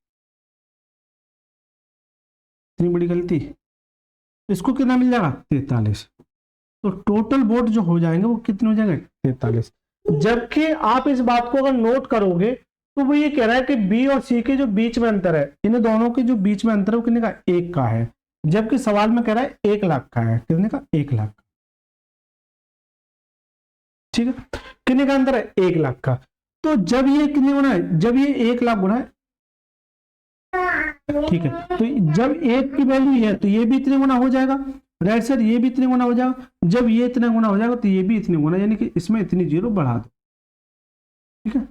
इतनी बड़ी गलती। इसको कितना मिल जाएगा? 43। तो टोटल वोट जो हो जाएंगे वो कितने हो जाएंगे? 43। जबकि आप इस बात को अगर नोट करोगे तो वो ये कह रहा है कि बी और सी के जो बीच में अंतर है, इन दोनों के जो बीच में अंतर है वो कितने का? 1 का है। जबकि सवाल में कह रहा है 1 लाख का है। कितने का? 1 लाख। ठीक है, कितने का अंतर है? 1 लाख का। तो जब ये कितने गुना है? जब ये 1 लाख गुना है, ठीक है, तो जब 1 की वैल्यू है तो ये भी इतने गुना हो जाएगा। राइट सर, ये भी इतने गुना हो जाएगा। जब ये इतना गुना हो जाएगा तो ये भी इतने गुना, यानी कि इसमें इतनी जीरो बढ़ा दो। ठीक है,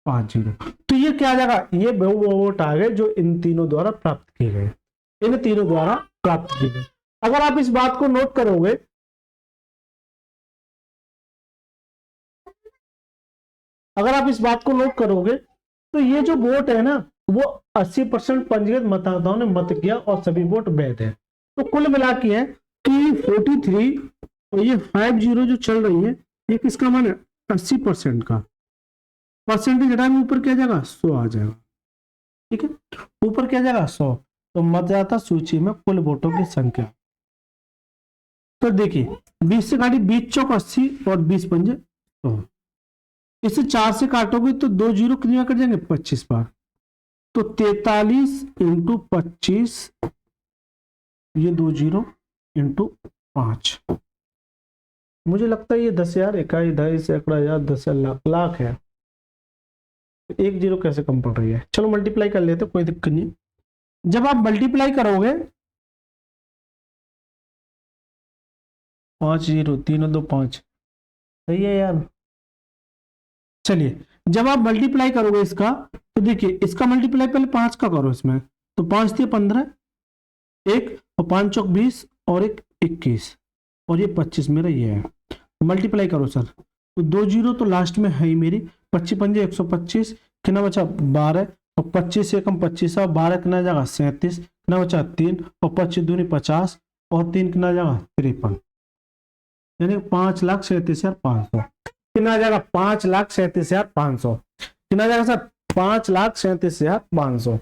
5 जीरो। तो ये क्या आ जाएगा? ये वो वोट आ गए जो इन तीनों द्वारा प्राप्त किए गए, इन तीनों द्वारा प्राप्त किए गए। अगर आप इस बात को नोट करोगे, अगर आप इस बात को नोट करोगे तो ये जो वोट है ना वो 80% पंजीकृत मतदाताओं ने मत किया और सभी वोट वैध है। तो कुल मिला के है कि 43 और ये 50 जो चल रही है, ये किसका मान है? 80% का। परसेंटेज हटाएंगे ऊपर क्या जाएगा? 100 आ जाएगा। ठीक है, ऊपर क्या जाएगा? 100। तो मतदाता सूची में कुल वोटों की संख्या। तो देखिए 20 से काटी, 20 चौक 80 और 20 पंजे 100। इसे 4 से काटोगे तो 2 जीरो कितनी बार कट जाएंगे? 25 बार। तो 43 इंटू 25, ये 2 जीरो इंटू 5, मुझे लगता है ये 10,000 इकाई 2.5 सैकड़ा 1000 10,000 लाख लाख है। एक जीरो कैसे कम पड़ रही है? चलो मल्टीप्लाई कर लेते, कोई दिक्कत नहीं। जब आप मल्टीप्लाई करोगे 5 0 3 और 2 5, सही है यार। चलिए जब आप मल्टीप्लाई करोगे इसका, तो देखिए इसका मल्टीप्लाई पहले 5 का करो इसमें, तो 5 × 15, एक और 5 × 20 और एक 21 और ये 25 मेरा ये है। मल्टीप्लाई करो सर, तो 2 जीरो तो लास्ट में है ही मेरी। 25 पंजे 125, कितना बचा 12 और 25 से कम 25 और 12 कितना जाएगा 37, कितना बचा 3 और 25 दूनी 50 और 3 कितना जाएगा 53, यानी 5,37,500। कितना आ जाएगा 5,37,500। कितना आ जाएगा सर 5,37,500।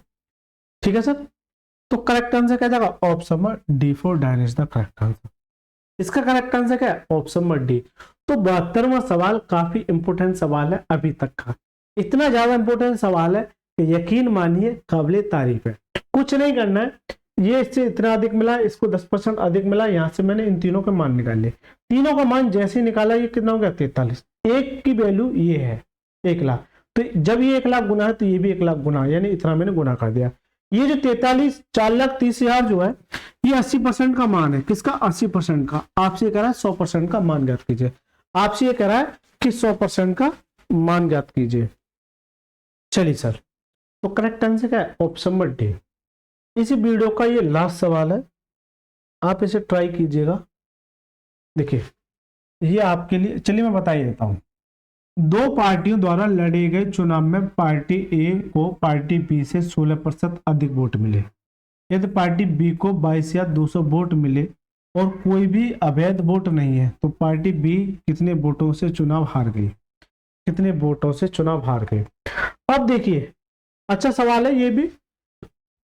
ठीक है सर, तो करेक्ट आंसर क्या जाएगा? ऑप्शन नंबर डी फॉर डायन इज द करेक्ट आंसर। इसका करेक्ट आंसर क्या है? Option number D. तो 72वां सवाल काफी इंपोर्टेंट सवाल है अभी तक का। इतना ज्यादा इंपोर्टेंट सवाल है कि यकीन मानिए काबिले तारीफ है। कुछ नहीं करना है, ये इससे इतना अधिक मिला, इसको 10% अधिक मिला, यहाँ से मैंने इन तीनों के मान निकाले। तीनों का मान जैसे निकाला, ये कितना हो गया 43। एक की वैल्यू ये है 1 लाख, तो जब ये 1 लाख गुना है तो ये भी 1 लाख गुना, यानी इतना मैंने गुना कर दिया। ये जो 43 4,30,000 जो है ये 80% का मान है। किसका? 80% का। आपसे कह रहा है 100% का मान ज्ञात कीजिए। आपसे ये कह रहा है कि 100% का मान ज्ञात कीजिए। चलिए सर, तो करेक्ट आंसर क्या है? Option number D. इसी वीडियो का ये लास्ट सवाल है, आप इसे ट्राई कीजिएगा। देखिए ये आपके लिए, चलिए मैं बता ही देता हूं। दो पार्टियों द्वारा लड़े गए चुनाव में पार्टी ए को पार्टी बी से 16% अधिक वोट मिले। यदि पार्टी बी को 22,200 वोट मिले और कोई भी अवैध वोट नहीं है, तो पार्टी बी कितने वोटों से चुनाव हार गई? कितने वोटों से चुनाव हार गई? अब देखिए अच्छा सवाल है ये भी।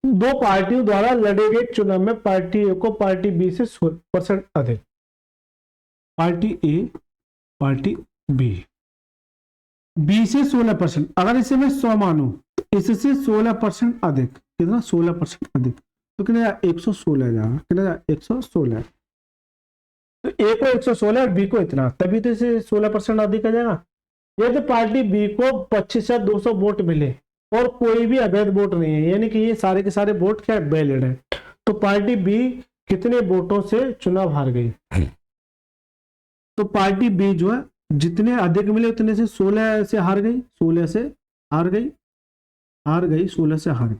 दो पार्टियों द्वारा लड़े गए चुनाव में पार्टी ए को पार्टी बी से 16% अधिक। पार्टी ए पार्टी बी, बी से 16%। अगर इसे मैं 100 मानूं तो इससे 16% अधिक, कितना 16% अधिक, तो कितना 116 जाएगा। कितना 116, तो ए को 116 और बी को इतना, तभी तो इसे 16% अधिक आ जाएगा। यदि पार्टी बी को 25,200 वोट मिले और कोई भी अवैध वोट नहीं है, यानी कि ये सारे के सारे वोट क्या वैलिड है, तो पार्टी बी कितने वोटों से चुनाव हार गई? तो पार्टी बी जो है जितने अधिक मिले उतने से 16 से हार गई, 16 से हार गई, 16 से हार गई।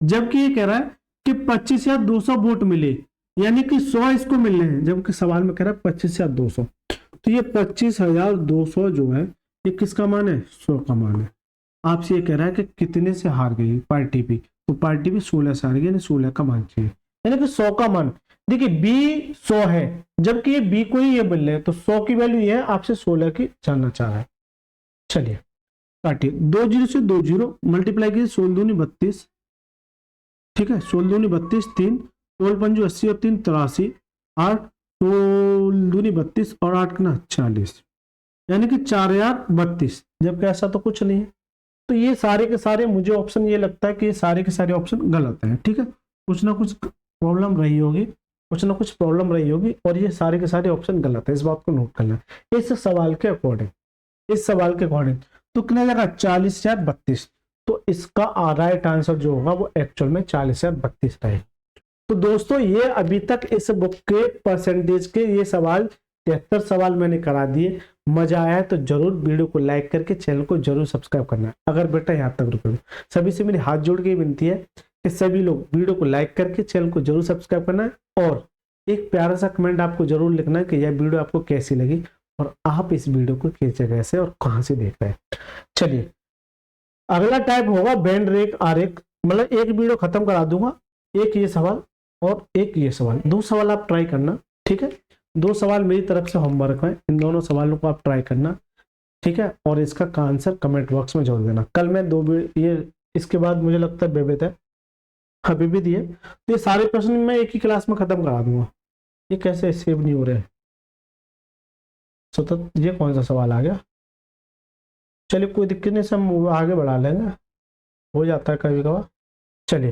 जबकि ये कह रहा है कि 25,200 वोट मिले, यानी कि 100 इसको मिलने हैं, जबकि सवाल में कह रहा है 25,200। तो ये 25,200 जो है ये किसका मान है? 100 का मान है। आपसे ये कह रहा है कि कितने से हार गई पार्टी बी, तो पार्टी बी 16 से हार गई, यानी 16 का मान चाहिए, यानी कि 100 का मान। देखिए बी 100 है, जबकि ये बी को ही ये मिल रहे हैं, तो 100 की वैल्यू ये है, आपसे 16 की जानना चाह रहा है। चलिए काटिए, 2 जीरो से 2 जीरो मल्टीप्लाई कीजिए, 16 दूनी 32, ठीक है 16 दूनी 32, 3 16 पंजू 80 और 3 83, 8 16 दूनी 32 और 8 कितना 40, यानी कि 4,032। जबकि ऐसा तो कुछ नहीं है। तो ये सारे के सारे मुझे ऑप्शन ये लगता है कि ये सारे के सारे ऑप्शन गलत हैं। ठीक है, कुछ ना कुछ प्रॉब्लम रही होगी, कुछ ना कुछ प्रॉब्लम रही होगी, और ये सारे के सारे ऑप्शन गलत है, इस बात को नोट करना है। इस सवाल के अकॉर्डिंग, इस सवाल के अकॉर्डिंग तो कितना लगा 40,032, तो इसका राइट आंसर जो होगा वो एक्चुअल में 40,032 रहेगा। तो दोस्तों ये अभी तक इस बुक के परसेंटेज के ये सवाल 73 सवाल मैंने करा दिए। मजा आया तो जरूर वीडियो को लाइक करके चैनल को जरूर सब्सक्राइब करना है। अगर बेटा यहाँ तक रुके, सभी से मेरी हाथ जोड़ के विनती है कि सभी लोग वीडियो को लाइक करके चैनल को जरूर सब्सक्राइब करना है, और एक प्यारा सा कमेंट आपको जरूर लिखना है कि यह वीडियो आपको कैसी लगी और आप इस वीडियो को किस जगह से और कहाँ से देख रहे हैं। चलिए अगला टाइप होगा बैंड रेक आरेख, मतलब एक वीडियो खत्म करा दूंगा, एक ये सवाल और एक ये सवाल, 2 सवाल आप ट्राई करना। ठीक है, 2 सवाल मेरी तरफ से होमवर्क है, इन दोनों सवालों को आप ट्राई करना। ठीक है, और इसका आंसर कमेंट बॉक्स में जोड़ देना। कल मैं 2 ये इसके बाद मुझे लगता है बेबे है अभी भी दिए, तो ये सारे प्रश्न मैं एक ही क्लास में खत्म करा दूंगा। ये कैसे सेव नहीं हो रहे? सतत ये कौन सा सवाल आ गया? चलिए कोई दिक्कत नहीं, सब आगे बढ़ा लेंगे, हो जाता है कभी कभार। चलिए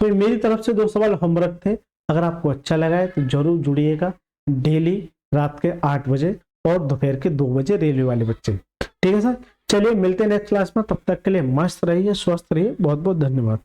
तो मेरी तरफ से 2 सवाल होमवर्क थे। अगर आपको अच्छा लगा है तो जरूर जुड़िएगा डेली रात के 8 बजे और दोपहर के 2 बजे रेलवे वाले बच्चे। ठीक है सर, चलिए मिलते हैं नेक्स्ट क्लास में, तब तक के लिए मस्त रहिए, स्वस्थ रहिए, बहुत बहुत धन्यवाद।